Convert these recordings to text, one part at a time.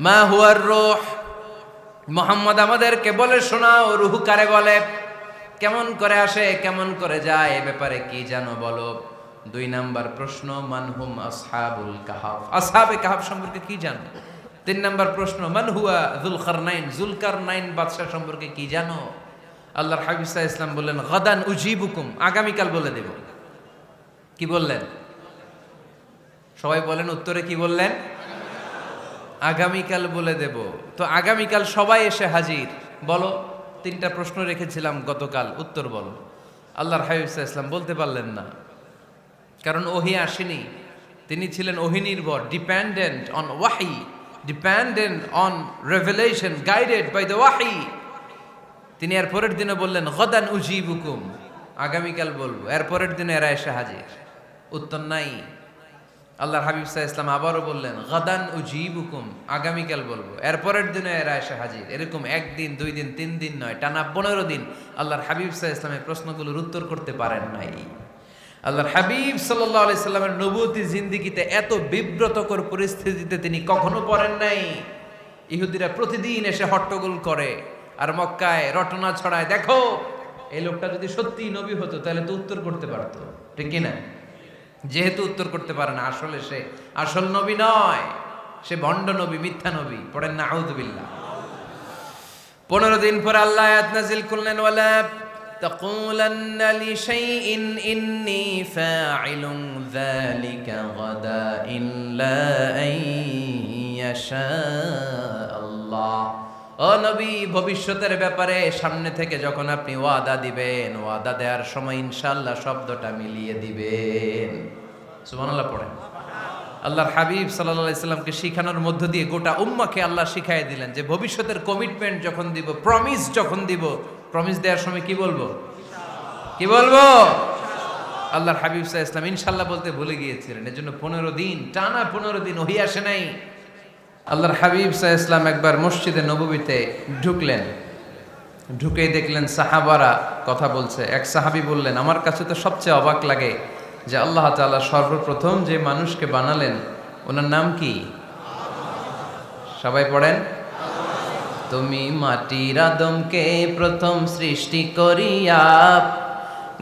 মা হুয়ার রূহ, মুহাম্মদ আমাদেরকে বলে শোনাও রূহ কারে বলে, কেমন করে আসে, কেমন করে যায়, এ ব্যাপারে কি জানো বলো। 2 নাম্বার প্রশ্ন, মানহুম আসহাবুল কাহাফ, আসহাবে কাহাফ সম্পর্কে কি জানো। 3 নাম্বার প্রশ্ন, মান হুয়া যুলকারনাইন, যুলকারনাইন বাদশা সম্পর্কে কি জানো। আল্লাহর হাবিব সাল্লাল্লাহু আলাইহি ওয়াসাল্লাম বললেন গাদান উজিবুকুম, আগামীকাল বলে দেব। কি বললেন? সবাই বলেন উত্তরে কি বললেন? আগামীকাল বলে দেব। তো আগামীকাল সবাই এসে হাজির। বলো, 3টা প্রশ্ন রেখেছিলাম গতকাল, উত্তর বলো। আল্লাহর হাবিব সাল্লাল্লাহু আলাইহি ওয়াসাল্লাম বলতে পারলেন না, কারণ ওহী আসেনি। তিনি ছিলেন ওহী নির্ভর, ডিপেন্ডেন্ট অন ওয়াহি, dependent on revelation, guided by the ওয়াহি। তিনি এর পরের দিনে বললেন গাদান উজিবুকুম, আগামীকাল বলবো। এর পরের দিনে এরা এসে হাজির, উত্তর নাই। আল্লাহর হাবিব সাল্লাল্লাহু আলাইহি ওয়াসাল্লাম আবারও বললেন গাদান উজিবুকুম, আগামীকাল বলবো। এর পরের দিনে এরা এসে হাজির। এরকম 1 দিন 2 দিন 3 দিন নয়, টানা 15 দিন আল্লাহর হাবিব সাল্লাল্লাহু আলাইহি ওয়াসাল্লামের প্রশ্নগুলোর উত্তর করতে পারেন নাই। আল্লাহর হাবিব সাল্লাল্লাহু আলাইহি সাল্লামের নবুয়তি জিন্দেগিতে এত বিব্রতকর পরিস্থিতিতে তিনি কখনো পড়েন নাই। ইহুদিরা প্রতিদিন এসে হট্টগোল করে আর মক্কায় রটনা ছড়ায়, দেখো এই লোকটা যদি সত্যি নবী হতো তাহলে তো উত্তর করতে পারতো, ঠিক কি না? যেহেতু উত্তর করতে পারে না, আসলে সে আসল নবী নয়, সে ভণ্ড নবী, মিথ্যা নবী। পড়েন না আউযুবিল্লাহ। 15 দিন পর আল্লাহ আয়াত নাযিল করলেন ওয়ালা তাকুলান্না লিশাইইন ইন্নী ফাইলুন যালিকা গাদা ইল্লা আইয়াশা আল্লাহ। ও নবী, ভবিষ্যতের ব্যাপারে সামনে থেকে যখন আপনি ওয়াদা দিবেন, ওয়াদা দেওয়ার সময় ইনশাআল্লাহ শব্দটা মিলিয়ে দিবেন। সুবহানাল্লাহ পড়েন। আল্লাহর হাবিব সাল্লাল্লাহু আলাইহি সাল্লামকে শিখানোর মধ্য দিয়ে গোটা উম্মাহকে আল্লাহ শিখাই দিলেন যে ভবিষ্যতের কমিটমেন্ট যখন দিব, প্রমিস যখন দিব, প্রমিস দেওয়ার সময় কি বলবো? কি বলবো? আল্লাহর হাবিব সাল্লাল্লাহু আলাইহি সাল্লাম ইনশাআল্লাহ বলতে ভুলে গিয়েছিলেন। এজন্য 15 দিন, টানা 15 দিন ওহী আসে নাই। আল্লাহর হাবিব সাল্লাল্লাহু আলাইহি সাল্লাম একবার মসজিদে নববীতে ঢুকলেন, ঢুকেই দেখলেন সাহাবারা কথা বলছে। এক সাহাবী বললেন, আমার কাছে তো সবচেয়ে অবাক লাগে যে আল্লাহ তাআলা সর্বপ্রথম যে মানুষকে বানালেন ওনার নাম কি? সবাই পড়েন। তুমি মাটির আদমকে প্রথম সৃষ্টি করিয়া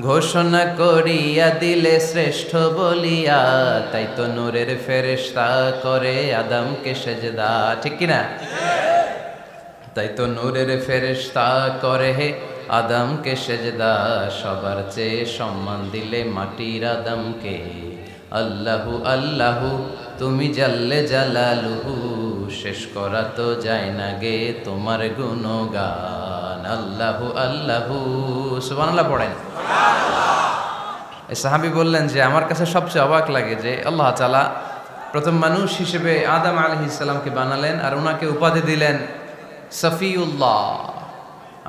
ঘোষণা করিয়া দিলে শ্রেষ্ঠ বলিয়া, তাই তো নূরের ফেরেশতা করে আদমকে সেজদা, ঠিক কিনা? তাই তো নূরের ফেরেশতা করে আদমকে সেজদা, সবার চেয়ে সম্মান দিলে মাটির আদমকে। আল্লাহু আল্লাহু তুমি জাল্লে জালালুহু, শেষ করা তো যায় না গে তোমার গুণগান। আল্লাহু আল্লাহু, সুবহানাল্লাহ পড়েন। এই সাহাবী বললেন যে আমার কাছে সবচেয়ে অবাক লাগে যে আল্লাহ তাআলা প্রথম মানুষ হিসেবে আদম আলাইহিস সালামকে বানালেন আর ওনাকে উপাধি দিলেন সফিউল্লাহ।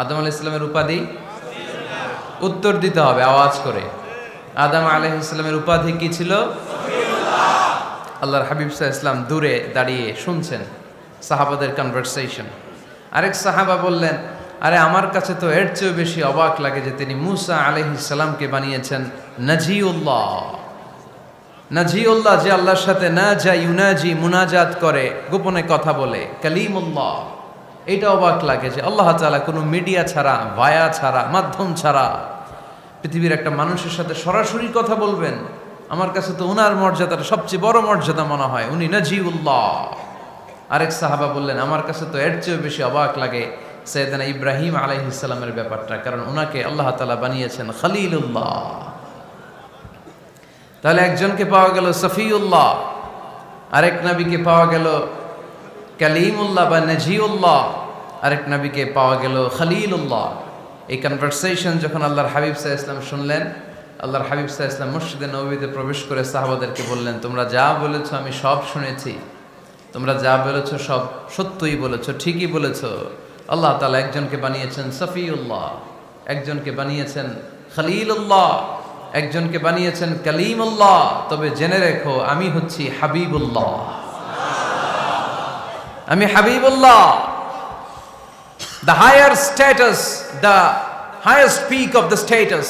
আদম আলাইহিস সালামের উপাধি উত্তর দিতে হবে আওয়াজ করে। আদম আলাইহিস সালামের উপাধি কি ছিল? আল্লাহর হাবিব সাল্লাল্লাহু আলাইহি ওয়াসাল্লাম দূরে দাঁড়িয়ে শুনছেন সাহাবাদের কনভারসেশন। আরেক সাহাবা বললেন, আরে আমার কাছে তো এর চেয়েও বেশি অবাক লাগে যে তিনি মূসা আলাইহিস সালামকে বানিয়েছেন নাজিউল্লাহ। নাজিউল্লাহ, যে আল্লাহর সাথে না যা ইউনাজি, মুনাজাত করে, গোপনে কথা বলে, কালিমুল্লাহ। এইটা অবাক লাগে যে আল্লাহ তাআলা কোনো মিডিয়া ছাড়া, ভায়া ছাড়া, মাধ্যম ছাড়া পৃথিবীর একটা মানুষের সাথে সরাসরি কথা বলবেন। আমার কাছে তো ওনার মর্যাদাটা সবচেয়ে বড় মর্যাদা মনে হয়, উনি নাজিউল্লাহ। আরেক সাহাবা বললেন, আমার কাছে তো এর চেয়েও বেশি অবাক লাগে সাইয়েদনা ইব্রাহিম আলাইহিস সালামের ব্যাপারটা, কারণ ওনাকে আল্লাহ তাআলা বানিয়েছেন খলিলুল্লাহ। তাহলে একজনকে পাওয়া গেল সফিউল্লাহ, আরেক নবীকে পাওয়া গেল কালিমুল্লাহ বা নাজিউল্লাহ, আরেক নবীকে পাওয়া গেল খলিলুল্লাহ। এই কনভারসেশন যখন আল্লাহর হাবিব সাল্লাল্লাহু আলাইহি ওয়াসাল্লাম শুনলেন, আল্লাহর হাবিব সাল্লাল্লাহু আলাইহি ওয়াসাল্লাম মসজিদে নববীতে প্রবেশ করে সাহাবাদেরকে বললেন, তোমরা যা বলেছো আমি সব শুনেছি, তোমরা যা বলেছো সব সত্যই বলেছো, ঠিকই বলেছো। আল্লাহ তাআলা একজনকে বানিয়েছেন সফিউল্লাহ, একজনকে বানিয়েছেন খলিলুল্লাহ, একজনকে বানিয়েছেন কালিমুল্লাহ। তবে জেনে রেখো আমি হচ্ছি হাবিবুল্লাহ, আমি Habibullah. The higher status, the highest peak of the status,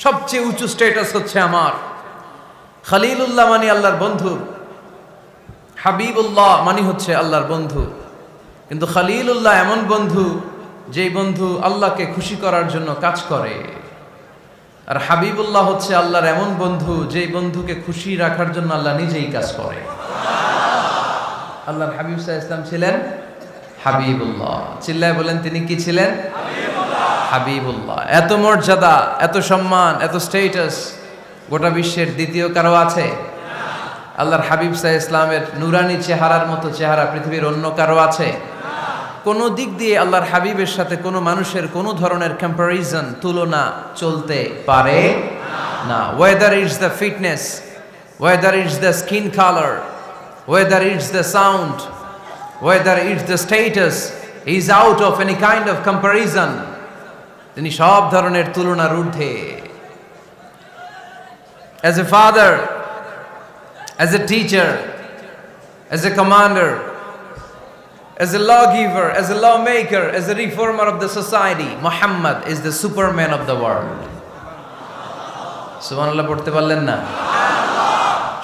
সবচেয়ে উঁচু স্ট্যাটাস হচ্ছে আমার। খলিলুল্লাহ মানে আল্লাহর বন্ধু, হাবিবুল্লাহ মানে হচ্ছে আল্লাহর বন্ধু, কিন্তু খলিলুল্লাহ এমন বন্ধু যেই বন্ধু আল্লাহকে খুশি করার জন্য কাজ করে। আর হাবিবুল্লাহ হচ্ছে আল্লাহর এমন বন্ধু যেই বন্ধুকে খুশি রাখার জন্য আল্লাহ নিজেই কাজ করে। আল্লাহর হাবিব সাল্লাল্লাহু আলাইহি ওয়াসাল্লাম ছিলেন হাবিবুল্লাহ। চিল্লায় বলেন তিনি কি ছিলেন? হাবিবুল্লাহ। এত মর্যাদা, এত সম্মান, এত স্ট্যাটাস গোটা বিশ্বের দ্বিতীয় কারো আছে? আল্লাহর হাবিব সাল্লাল্লাহু আলাইহি ওয়াসাল্লামের নুরানি চেহারার মতো চেহারা পৃথিবীর অন্য কারো আছে? কোন দিক দিয়ে আল্লাহর হাবিবের সাথে কোনো মানুষের কোনো ধরনের কম্প্যারিজন, তুলনা চলতে পারে না। Whether it's the fitness, whether it's the skin colour, whether it's the sound, whether it's the status, is out of any kind of comparison. তিনি সব ধরনের তুলনার ঊর্ধ্বে। As a father, as a teacher, as a commander, as a lawgiver, as a lawmaker, as a reformer of the society, Muhammad is the superman of the world. সুবহানাল্লাহ পড়তে পারলেন না?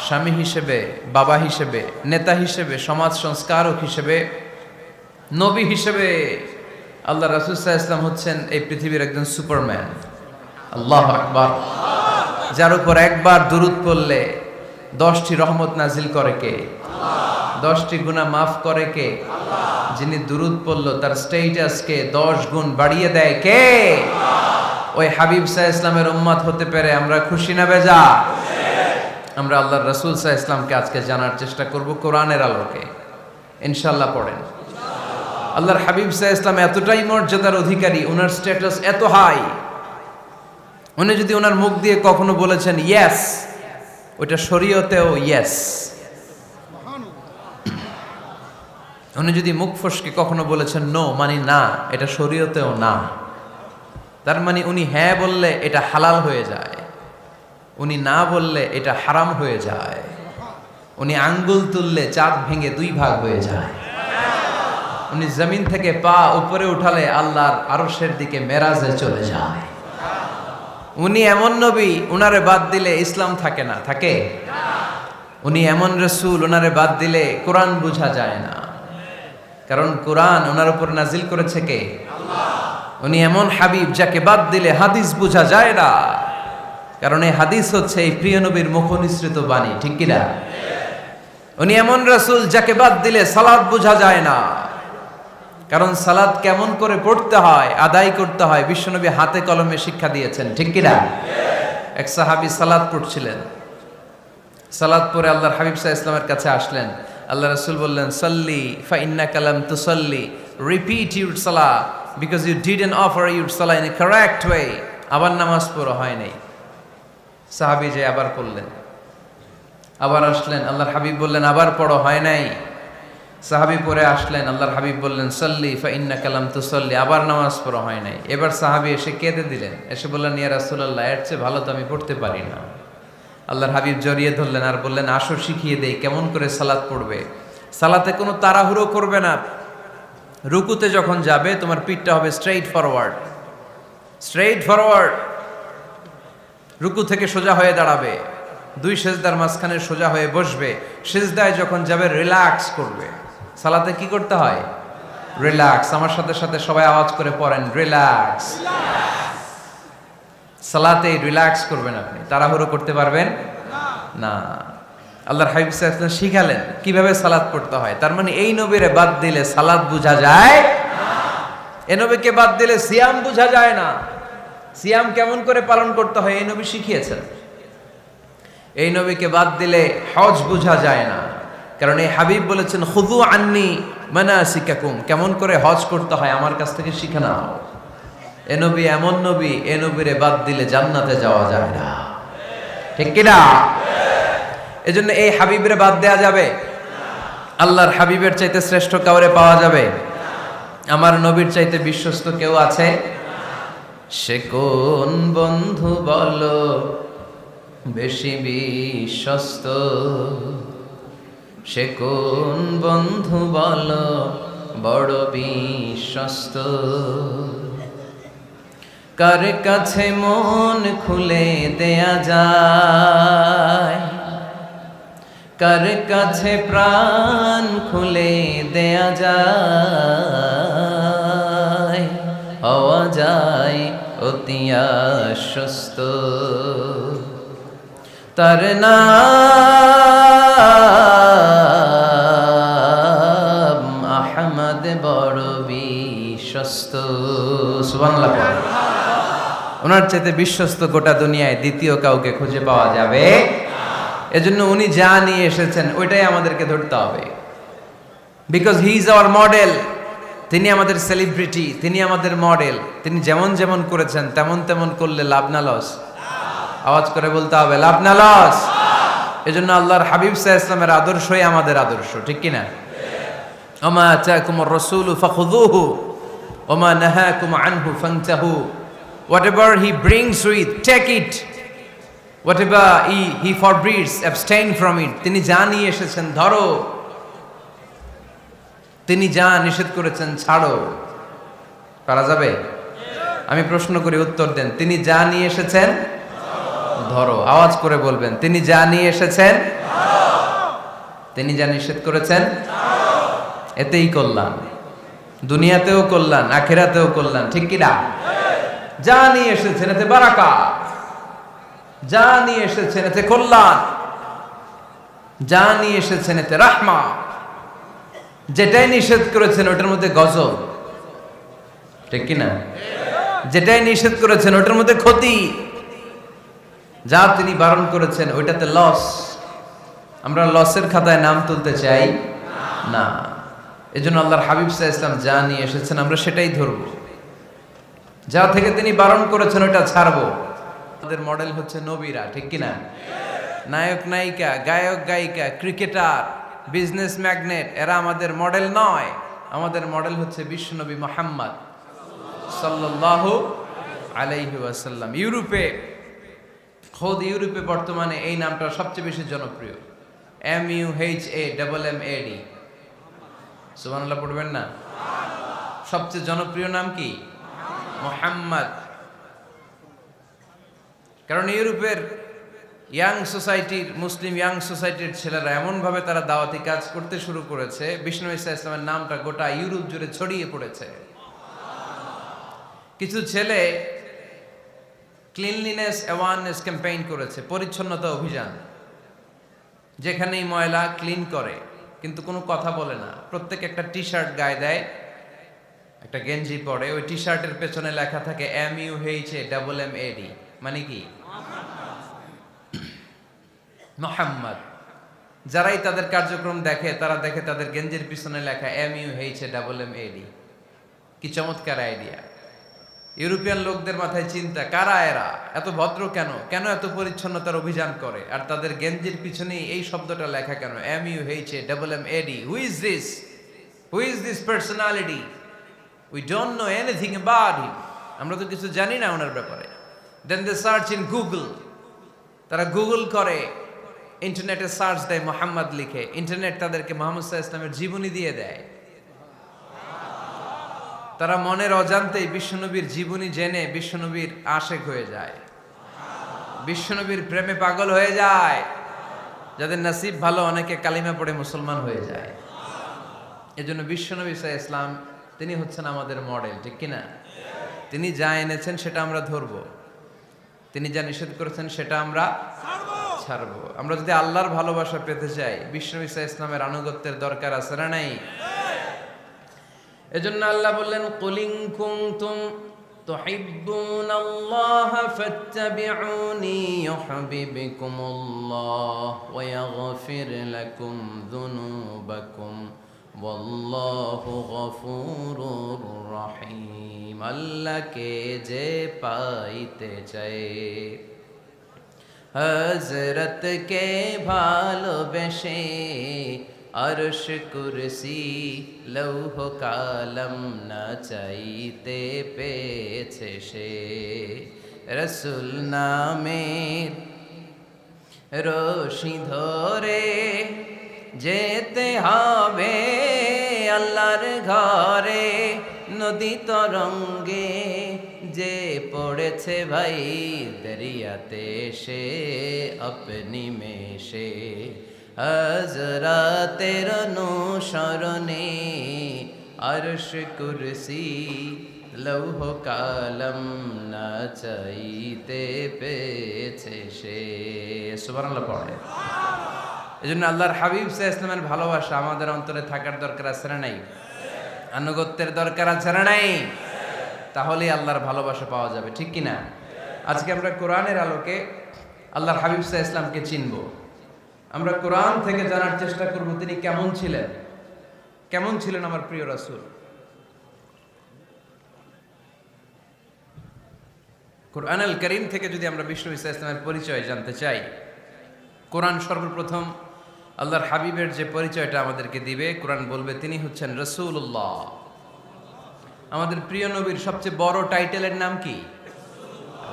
স্বামী হিসেবে, বাবা হিসেবে, নেতা হিসেবে, সমাজ সংস্কারক হিসেবে, নবী হিসেবে আল্লাহ রাসূল সাল্লাল্লাহু আলাইহি ওয়াসাল্লাম হচ্ছেন এই পৃথিবীর একজন সুপারম্যান। আল্লাহু আকবার। যার উপর একবার দুরূদ পড়লে 10টি রহমত নাজিল করে কে? 10টি গুনাহ মাফ করে কে? যিনি দুরূদ পড়লো তার স্ট্যাটাসকে 10 গুণ বাড়িয়ে দেয় কে? ওই হাবিব সাল্লাল্লাহু আলাইহি ওয়াসাল্লামের উম্মত হতে পেরে আমরা খুশি না বেজা? আমরা আল্লাহর রাসূল সাল্লাল্লাহু আলাইহি ওয়াসাল্লামকে আজকে জানার চেষ্টা করব কোরআনের আলোকে। ইনশাআল্লাহ পড়েন। আল্লাহর হাবিব সাল্লাল্লাহু আলাইহি ওয়াসাল্লাম এতটাই মর্যাদার অধিকারী, ওনার স্ট্যাটাস এত হাই, উনি যদি ওনার মুখ দিয়ে কখনো বলেছেন ইয়েস, ওটা শরীয়তেও ইয়েস। উনি যদি মুখ ফসকে কখনো বলেছেন নো, মানে না, এটা শরীয়তেও না। তার মানে উনি হ্যাঁ বললে এটা হালাল হয়ে যায়, উনি না বললে এটা হারাম হয়ে যায়। উনি আঙ্গুল তুললে চাঁদ ভেঙে 2 ভাগ হয়ে যায়। উনি জমিন থেকে পা উপরে উঠালে আল্লাহর আরশের দিকে মেরাজে চলে যায়। উনি এমন নবী, উনারে বাদ দিলে ইসলাম থাকে না, থাকে? উনি এমন রাসূল, উনারে বাদ দিলে কোরআন বোঝা যায় না, কারণ কোরআন ওনার উপর নাজিল করেছে কে? আল্লাহ। উনি এমন হাবিব যাকে বাদ দিলে হাদিস বোঝা যায় না, কারণ এই হাদিস হচ্ছে এই প্রিয় নবীর মুখনিসৃত বাণী, ঠিক কি না? উনি এমন রাসূল যাকে বাদ দিলে সালাত বোঝা যায় না, কারণ সালাত কেমন করে পড়তে হয়, আদায় করতে হয় বিশ্বনবী হাতে কলমে শিক্ষা দিয়েছেন, ঠিক কি না? এক সাহাবী সালাত পড়ছিলেন, সালাত পড়ে আল্লাহর হাবিব সাল্লাল্লাহু আলাইহি ওয়াসাল্লামের কাছে আসলেন। আল্লাহ রাসূল বললেন সাল্লি ফা ইন্নাকা লাম তুসাল্লি, রিপিট ইউর সালাহ because you didn't offer your সালাহ ইন এ কারেক্ট ওয়ে। আবার নামাজ পড়া হয় নাই। সাহাবী যে আবার পড়লেন, আবার আসলেন, আল্লাহর হাবিব বললেন আবার পড়ো, হয় নাই। সাহাবী পরে আসলেন, আল্লাহর হাবিব বললেন সাল্লি ফা ইন্নাকা লাম তুসাল্লি, আবার নামাজ পড়া হয় নাই। এবার সাহাবী এসে কেঁদে দিলেন, এসে বললেন ইয়া রাসূলুল্লাহ, এর চেয়ে ভালো তো আমি পড়তে পারি না। আল্লাহর হাবিব জড়িয়ে ধরলেন আর বললেন আসো শিখিয়ে দেই কেমন করে সালাত পড়বে। সালাতে কোনো তাড়াহুড়ো করবে না। রুকুতে যখন যাবে তোমার পিঠটা হবে স্ট্রেইট ফরওয়ার্ড, স্ট্রেইট ফরওয়ার্ড। রুকু থেকে সোজা হয়ে দাঁড়াবে, 2 সেজদার মাঝখানে সোজা হয়ে বসবে। সেজদায় যখন যাবে রিল্যাক্স করবে। সালাতে কি করতে হয়? রিল্যাক্স। আমার সাথে সাথে সবাই আওয়াজ করে পড়েন রিল্যাক্স। সালাতে রিল্যাক্স করবেন আপনি, তাড়াহুড়ো করতে পারবেন না। আল্লাহর হাবিব সাল্লাল্লাহু আলাইহি ওয়াসাল্লাম শিখালেন কিভাবে সালাত পড়তে হয়। তার মানে এই নবীরে বাদ দিলে সালাত বোঝা যায় না, এই নবীকে বাদ দিলে সিয়াম বোঝা যায় না। সিয়াম কেমন করে পালন করতে হয় এই নবী শিখিয়েছেন। এই নবীকে বাদ দিলে হজ বোঝা যায় না, কারণ এই হাবিব বলেছেন খুযু আন্নী মানাসিকাকুম, কেমন করে হজ করতে হয় আমার কাছ থেকে শিখে নাও। এ নবী এমন নবী, এ নবীরে বাদ দিলে জান্নাতে যাওয়া যায় না, ঠিক কি না? এজন্য এই হাবিবরে বাদ দেয়া যাবে? আল্লাহর হাবিবের চাইতে শ্রেষ্ঠ কাউরে পাওয়া যাবে? আমার নবীর চাইতে বিশ্বস্ত কেউ আছে? সে কোন বন্ধু বলো বেশি বিশ্বস্ত, সে কোন বন্ধু বলো বড় বিশ্বস্ত। কার কাছে মন খুলে দেয়া যায়, কার কাছে প্রাণ খুলে দেয়া যায়, হওয়া যায় অতি আশ্বস্ত। তার নাম আহমদ বড় বিশ্বস্ত। সুবহানাল্লাহ। ওনার চাইতে বিশ্বস্ত গোটা দুনিয়ায় দ্বিতীয় কাউকে খুঁজে পাওয়া যাবে। এজন্য উনি যা নিয়ে এসেছেন ওইটাই আমাদেরকে ধরতে হবে, because he is our model. তিনি আমাদের সেলিব্রিটি, তিনি আমাদের মডেল। তিনি যেমন যেমন করেছেন তেমন তেমন করলে লাভ না লস? আওয়াজ করে বলতে হবে লাভ না লস? এজন্য আল্লাহর হাবিব সাল্লাল্লাহু আলাইহি ওয়াসাল্লামের আদর্শই আমাদের আদর্শ, ঠিক কি না? ওমা আতাকুমুর রাসূলু ফাখুযুহু ওমা নাহাকুম আনহু ফান্তাহু। Whatever he brings with, take it. Whatever he forbids, abstain from it. তিনি যা নিয়ে এসেছেন ধরো, তিনি যা নিষেধ করেছেন ছাড়ো। পারা যাবে? আমি প্রশ্ন করি, উত্তর দেন। তিনি যা নিয়ে এসেছেন ধরো। আওয়াজ করে বলবেন, তিনি যা নিয়ে এসেছেন, তিনি যা নিষেধ করেছেন এতেই কল্যাণ, দুনিয়াতেও কল্যাণ, আখিরাতেও কল্যাণ, ঠিক কি না? যা নিয়ে এসেছেন এতে বারাকা, যা নিয়ে এসেছেন এতে কল্যাণ, যা নিয়ে এসেছেন এতে রাহমা। যেটাই নিষেধ করেছেন ওটার মধ্যে গজব, ঠিক কি না? যেটাই নিষেধ করেছেন ওটার মধ্যে ক্ষতি, যা তিনি বারণ করেছেন ওইটাতে লস। আমরা লসের খাতায় নাম তুলতে চাই না। এজন্য আল্লাহর হাবিব সাল্লাল্লাহু আলাইহি ওয়াসাল্লাম যা নিয়ে এসেছেন আমরা সেটাই ধরব, যা থেকে তিনি বারণ করেছেন ওটা ছাড়বো। আমাদের মডেল হচ্ছে নবীরা, ঠিক কি না? নায়ক নায়িকা, গায়ক গায়িকা, ক্রিকেটার, বিজনেস ম্যাগনেট, এরা আমাদের মডেল নয়। আমাদের মডেল হচ্ছে বিশ্বনবী মুহাম্মদ সাল্লাল্লাহু আলাইহি ওয়াসাল্লাম। ইউরোপে, খোদ ইউরোপে বর্তমানে এই নামটা সবচেয়ে বেশি জনপ্রিয়, MUHAMMAD। সুবহানাল্লাহ পড়বেন না? সবচেয়ে জনপ্রিয় নাম কি? মুহাম্মদ। কারণ ইউরোপের ইয়াং সোসাইটির, মুসলিম ইয়াং সোসাইটির ছেলেরা এমনভাবে তারা দাওয়াতি কাজ করতে শুরু করেছে, বিষ্ণু ঈসা ইসলামের নামটা গোটা ইউরোপ জুড়ে ছড়িয়ে পড়েছে। কিছু ছেলে ক্লিনলিনেস অ্যাওয়ারনেস ক্যাম্পেইন করেছে, পরিচ্ছন্নতা অভিযান। যেখানেই ময়লা ক্লিন করে, কিন্তু কোনো কথা বলে না। প্রত্যেক একটা টি শার্ট গায়ে দেয়, একটা গেঞ্জি পরে, ওই টি শার্টের পেছনে লেখা থাকে MUHAMMAD, মানে কি? মুহাম্মদ। যারাই তাদের কার্যক্রম দেখে তারা দেখে তাদের গেঞ্জির পিছনে লেখা MUHAMMAD। কি চমৎকার আইডিয়া! ইউরোপিয়ান লোকদের মাথায় চিন্তা, কারা এরা, এত ভদ্র কেন, কেন এত পরিচ্ছন্নতার অভিযান করে, আর তাদের গেঞ্জির পিছনেই এই শব্দটা লেখা কেন, MUHAMMAD? Who is this? Who is this personality? We don't know anything about him. আমরা তো কিছু জানি না ওনার ব্যাপারে। Then they search in Google. তারা গুগল করে, ইন্টারনেটে সার্চ দেয় মুহাম্মদ লিখে। ইন্টারনেট তাদেরকে মুহাম্মদ সাল্লাল্লাহু আলাইহি ওয়াসাল্লামের জীবনী দিয়ে দেয়। তারা মনের অজান্তেই বিশ্বনবীর জীবনী জেনে বিশ্বনবীর আশেক হয়ে যায়, বিশ্বনবীর প্রেমে পাগল হয়ে যায়। যাদের নসিব ভালো, অনেকে কালিমা পড়ে মুসলমান হয়ে যায়। এজন্য বিশ্বনবী সাল্লাল্লাহু আলাইহি ওয়াসাল্লাম তিনি হচ্ছেন আমাদের মডেল, ঠিক কিনা? তিনি যা এনেছেন সেটা আমরা ধরবো, তিনি যা নিষেধ করেছেন সেটা আমরা ছাড়বো। আমরা যদি আল্লাহর ভালোবাসা পেতে চাই, বিশ্বনবী সাল্লাল্লাহু আলাইহি ওয়াসাল্লামের আনুগত্যের দরকার আছে না নাই? এজন্য আল্লাহ বললেন, কুল ইন কুনতুম তুহিব্বুনাল্লাহা ফাত্তাবিউনি ইউহিব্বুকুমুল্লাহ ওয়া ইয়াগফির লাকুম যুনুবাকুম ওয়াল্লাহু গফুরুর রহিম। আল্লাহকে যে পাইতে চায়, হযরতকে ভালোবেসে আরশ কুরসি লৌহ কালম না চাইতে পেয়েছে সে। রাসূল নামের রশি ধরে যেতে হবে আল্লাহর ঘরে। নদী তরঙ্গে যে পড়েছে ভাই দরিয়াতে সে আপনি মেশে। হযরতের অনুসরণে আরশ কুরসি লৌহ কালম না চাইতে পেয়েছে সে। সুবহানাল্লাহ পড়ে। এজন্য আল্লাহর হাবিব সাল্লাল্লাহু আলাইহি ওয়াসাল্লামের ভালোবাসা আমাদের অন্তরে থাকার দরকার আছে না নাই? আনুগত্যের দরকার আছে না নাই? তাহলে আল্লাহর ভালোবাসা পাওয়া যাবে, ঠিক কি না? আজকে আমরা কোরআনের আলোকে আল্লাহর হাবিব সাল্লাল্লাহু আলাইহি ওয়াসাল্লামকে চিনব। আমরা কোরআন থেকে জানার চেষ্টা করব তিনি কেমন ছিলেন, কেমন ছিলেন আমার প্রিয় রাসূল। কোরআনুল কারীম থেকে যদি আমরা বিষ্ণু ঈসা ইসলামের পরিচয় জানতে চাই, কোরআন সর্বপ্রথম আল্লাহর হাবিবের যে পরিচয়টা আমাদেরকে দিবে, কোরআন বলবে তিনি হচ্ছেন রাসূলুল্লাহ। আমাদের প্রিয় নবীর সবচেয়ে বড় টাইটেলের নাম কি?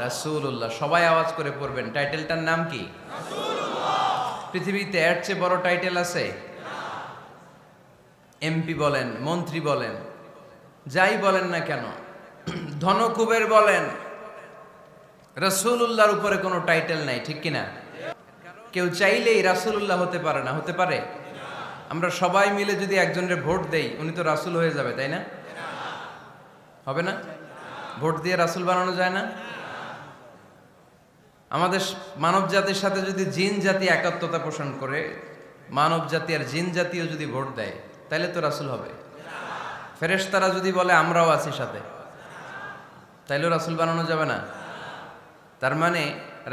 রাসূলুল্লাহ। সবাই আওয়াজ করে পড়বেন, টাইটেলটার নাম কি? রাসূলুল্লাহ। পৃথিবীতে এর চেয়ে বড় টাইটেল আছে? এমপি বলেন, মন্ত্রী বলেন, যাই বলেন না কেন, ধনকুবের বলেন, রাসূলুল্লাহর উপরে কোনো টাইটেল নাই, ঠিক কিনা? কেউ চাইলেই রাসূলুল্লাহ হতে পারে না, হতে পারে? আমরা সবাই মিলে যদি একজনের ভোট দেই, উনি তো রাসূল হয়ে যাবে, তাই না? হবে না? ভোট দিয়ে রাসূল বানানো যায় না? আমাদের মানব জাতির সাথে যদি জিন জাতি একাত্মতা পোষণ করে, মানব জাতি আর জিন জাতিও যদি ভোট দেয়, তাহলে তো রাসূল হবে। ফেরেশতারা যদি বলে আমরাও আছি সাথে, তাইলেও রাসূল বানানো যাবে না। তার মানে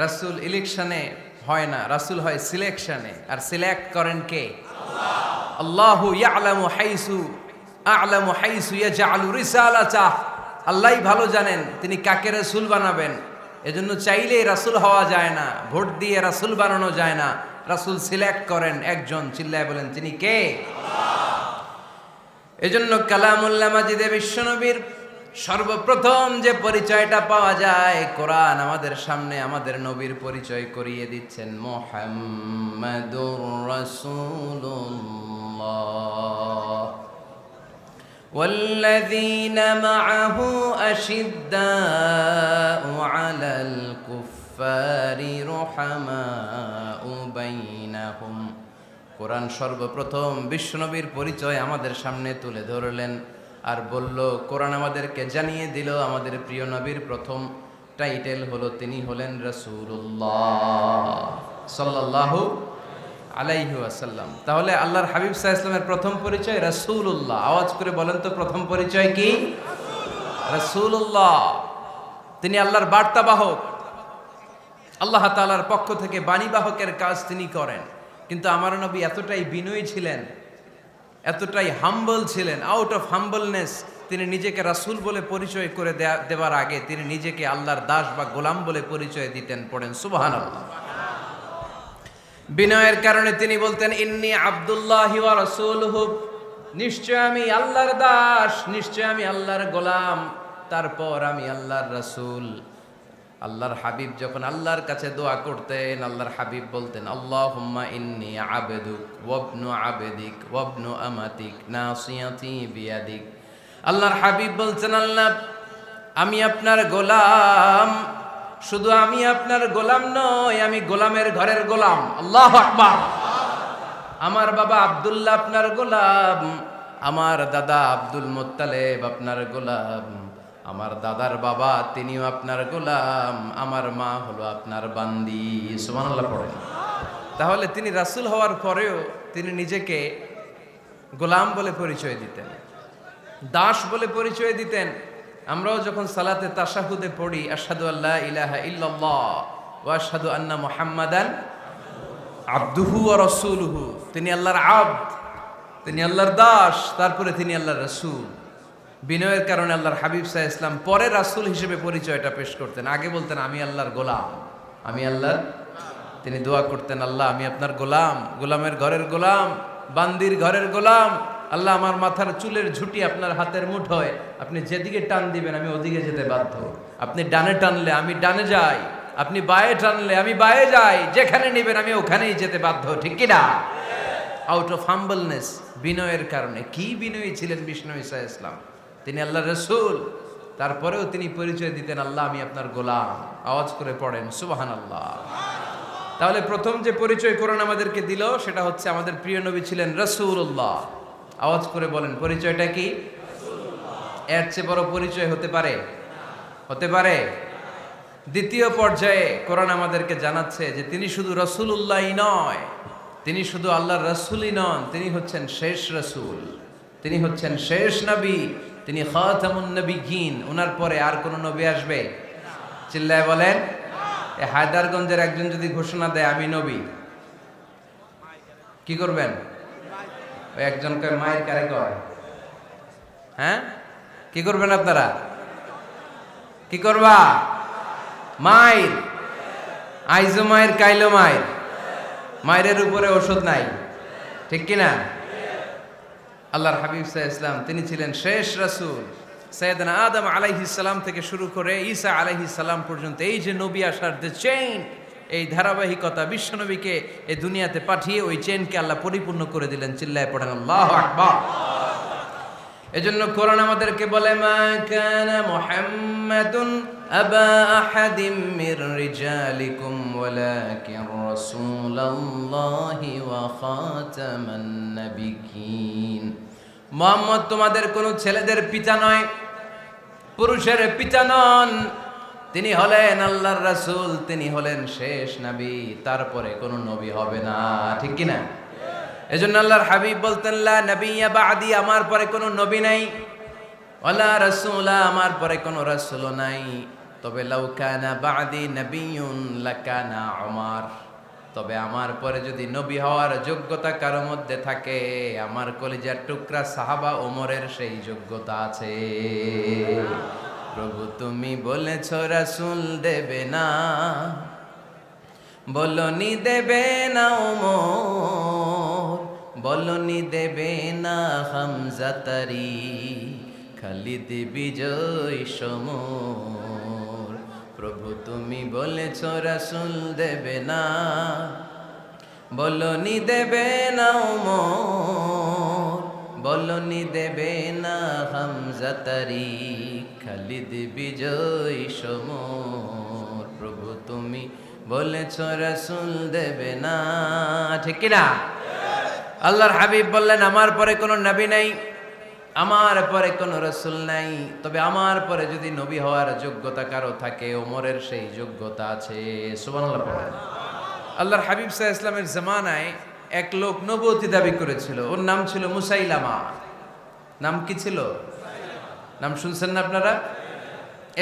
রাসূল ইলেকশনে হয় না, রাসূল হয় সিলেকশনে। আর সিলেক্ট করেন কে? আল্লাহ। আল্লাহু ইয়ালামু হাইসু ইয়াজআলু রিসালাতাহ। আল্লাহই ভালো জানেন তিনি কাকে রাসূল বানাবেন। এজন্য চাইলেই রাসূল হওয়া যায় না, ভোট দিয়ে রাসূল বানানো যায় না। রাসূল সিলেক্ট করেন একজন, চিল্লায় বলেন তিনি কে? আল্লাহ। এজন্য কালামুল্লাহ মাজিদে বিশ্বনবীর সর্বপ্রথম যে পরিচয়টা পাওয়া যায়, কোরআন আমাদের সামনে আমাদের নবীর পরিচয় করিয়ে দিচ্ছেন, মুহাম্মাদুর রাসূলুল্লাহ ওয়াল্লাযীনা মাআহু আশিদ্দাউ আলাল কুফফারি রুহামাউ বাইনাহুম। কোরআন সর্বপ্রথম বিশ্বনবীর পরিচয় আমাদের সামনে তুলে ধরলেন আর বলল, কোরআন আমাদেরকে জানিয়ে দিল আমাদের প্রিয় নবীর প্রথম টাইটেল হলো তিনি হলেন রাসূলুল্লাহ সাল্লাল্লাহু আলাইহি ওয়াসাল্লাম। তাহলে আল্লাহর হাবিব সাল্লাল্লাহু আলাইহি ওয়াসাল্লামের প্রথম পরিচয় রাসূলুল্লাহ। আওয়াজ করে বলেন তো প্রথম পরিচয় কি? রাসূলুল্লাহ। তিনি আল্লাহর বার্তাবাহক, আল্লাহ তাআলার পক্ষ থেকে বাণীবাহকের কাজ তিনি করেন। কিন্তু আমার নবী এতটাই বিনয়ী ছিলেন, এতটাই হাম্বল ছিলেন, আউট অফ হাম্বলনেস তিনি নিজেকে রাসূল বলে পরিচয় করে দেওয়ার আগে তিনি নিজেকে আল্লাহর দাস বা গোলাম বলে পরিচয় দিতেন। পড়েন সুবহানাল্লাহ। বিনয়ের কারণে তিনি বলতেন, ইন্নী আব্দুল্লাহি ওয়া রাসূলুহু, নিশ্চয় আমি আল্লাহর দাস, নিশ্চয় আমি আল্লাহর গোলাম, তারপর আমি আল্লাহর রাসূল। আল্লাহর হাবিব যখন আল্লাহর কাছে দোয়া করতেন, আল্লাহর হাবিব বলতেন, আল্লাহুম্মা ইন্নী আবদুক ওয়াবনু আবদিক ওয়াবনু আমাতিক নাসিয়াতি বিয়াদিক। আল্লাহর হাবিব বলছেন, আল্লাহ আমি আপনার গোলাম, শুধু আমি আপনার গোলাম নই, আমি গোলামের ঘরের গোলাম। আল্লাহু আকবার। আমার বাবা আব্দুল্লাহ আপনার গোলাম, আমার দাদা আব্দুল মুত্তালিব আপনার গোলাম, আমার দাদার বাবা তিনিও আপনার গোলাম, আমার মা হলো আপনার বান্দি। সুবহানাল্লাহ পড়েন। তাহলে তিনি রাসূল হওয়ার পরেও তিনি নিজেকে গোলাম বলে পরিচয় দিতেন, দাস বলে পরিচয় দিতেন। আমরাও যখন সালাতে তাশাহুদে পড়ি, আশহাদু আল্লা ইলাহা ইল্লাল্লাহ ওয়া আশহাদু আন্না মুহাম্মাদান আবদুহু ওয়া রাসূলুহু, তিনি আল্লাহর আবদ, তিনি আল্লাহর দাস, তারপরে তিনি আল্লাহর রাসূল। বিনয়ের কারণে আল্লাহর হাবিব সাল্লাল্লাহু আলাইহি ওয়াসাল্লাম পরে রাসূল হিসেবে পরিচয়টা পেশ করতেন। আগে বলতেন আমি আল্লাহর গোলাম, আমি আল্লাহর। তিনি দোয়া করতেন, আল্লাহ আমি আপনার গোলাম, গোলামের ঘরের গোলাম, বান্দির ঘরের গোলাম। আল্লাহ আমার মাথার চুলের ঝুঁটি আপনার হাতের মুঠোয়, আপনি যেদিকে টান দিবেন আমি ওদিকে যেতে বাধ্য। আপনি ডানে টানলে আমি ডানে যাই, আপনি বায়ে টানলে আমি বায়ে যাই, যেখানে নেবেন আমি ওখানেই যেতে বাধ্য, ঠিক কি না? আউট অফ হাম্বলনেস, বিনয়ের কারণে। কি বিনয়ী ছিলেন বিষ্ণু ঈসা ইসলাম। তিনি আল্লাহর রাসূল, তারপরেও তিনি পরিচয় দিতেন, আল্লাহ আমি আপনার গোলাম। আওয়াজ করে পড়েন সুবহানাল্লাহ। তাহলে প্রথম যে পরিচয় কোরআন আমাদেরকে দিল সেটা হচ্ছে আমাদের প্রিয় নবী ছিলেন রাসূলুল্লাহ। আওয়াজ করে বলেন পরিচয়টা কি? এর চেয়ে বড় পরিচয় হতে পারে? হতে পারে? দ্বিতীয় পর্যায়ে কোরআন আমাদেরকে জানাচ্ছে যে তিনি শুধু রাসূলুল্লাহই নয়, তিনি শুধু আল্লাহর রাসূলই নন, তিনি হচ্ছেন শেষ রাসূল, তিনি হচ্ছেন শেষ নবী, তিনি খাতামুন নবিয়্যিন। ওনার পরে আর কোন নবী আসবে? চিল্লায় বলেন। এই হায়দারগঞ্জের একজন যদি ঘোষণা দেয় আমি নবী, কি করবেন? ওই একজন কয় মায়ের কারে কয়, হ্যাঁ কি করবেন আপনারা? কি করবা? মায়ের আইজো মায়ের কাইলো মায়ের, মায়ের উপরে ওষুধ নাই, ঠিক কিনা? আল্লাহর হাবিব সাল্লাল্লাহু আলাইহি ওয়াসাল্লাম তিনি ছিলেন শেষ রাসূল। সাইয়েদনা আদম আলাইহিস সালাম থেকে শুরু করে ঈসা আলাইহিস সালাম পর্যন্ত এই যে নবী আসার যে চেইন, এই ধারাবাহিকতা, বিশ্বনবীকে এই দুনিয়াতে পাঠিয়ে ওই চেইনকে আল্লাহ পরিপূর্ণ করে দিলেন। চিল্লায় পড়েন আল্লাহু আকবার। এজন্য কোরআন আমাদেরকে বলে মা কানা মুহাম্মাদুন আবা আহাদিম মির রিজালিকুম ওয়ালাকিন রাসূলুল্লাহি ওয়া খাতামান নাবিয়্যিন। মুহাম্মদ তোমাদের কোন ছেলেদের পিতা নয়, পুরুষের পিতা নন, তিনি হলেন আল্লাহর রাসূল, তিনি হলেন শেষ নবী, তারপরে কোন নবী হবে না, ঠিক কি না? এজন্য আল্লাহর হাবিব বলতেন লা নবিয়্যা বা'দি, আমার পরে কোনো নবী নাই, ওয়ালা রাসূলা, আমার পরে কোনো রাসূলও নাই। তবে লাউ কানা বা'দি নবিয়্যুন লাকানা উমর, তবে আমার পরে যদি নবী হওয়ার যোগ্যতা কারো মধ্যে থাকে, আমার কলিজার টুকরা সাহাবা ওমরের সেই যোগ্যতা আছে। প্রভু তুমি বলেছ রাসূল দেবে না, বলনি দেবে না ওমর, বলনি দেবে না হামজা তারি, খালিদ বিজয় সমর। প্রভু তুমি বলেছ রাসূল দেবে না, বলনি দেবে না ওমর, বলনি দেবে না হামজা তারি, খালিদ বিজয় সমর। প্রভু তুমি বলেছ রাসূল দেবে না, ঠিক কি না? আল্লাহর হাবিব বললেন আমার পরে কোনো নবী নাই, আমার পরে কোনো রাসূল নাই, তবে আমার পরে যদি নবী হওয়ার যোগ্যতা কারো থাকে, ওমরের সেই যোগ্যতা আছে। সুবহানাল্লাহ পড়েন। আল্লাহর হাবিব সাল্লাল্লাহু আলাইহি ওয়াসাল্লামের জামানায় এক লোক নবুয়তি দাবি করেছিল, ওর নাম ছিল মুসাইলামা। নাম কি ছিল? নাম শুনছেন না আপনারা?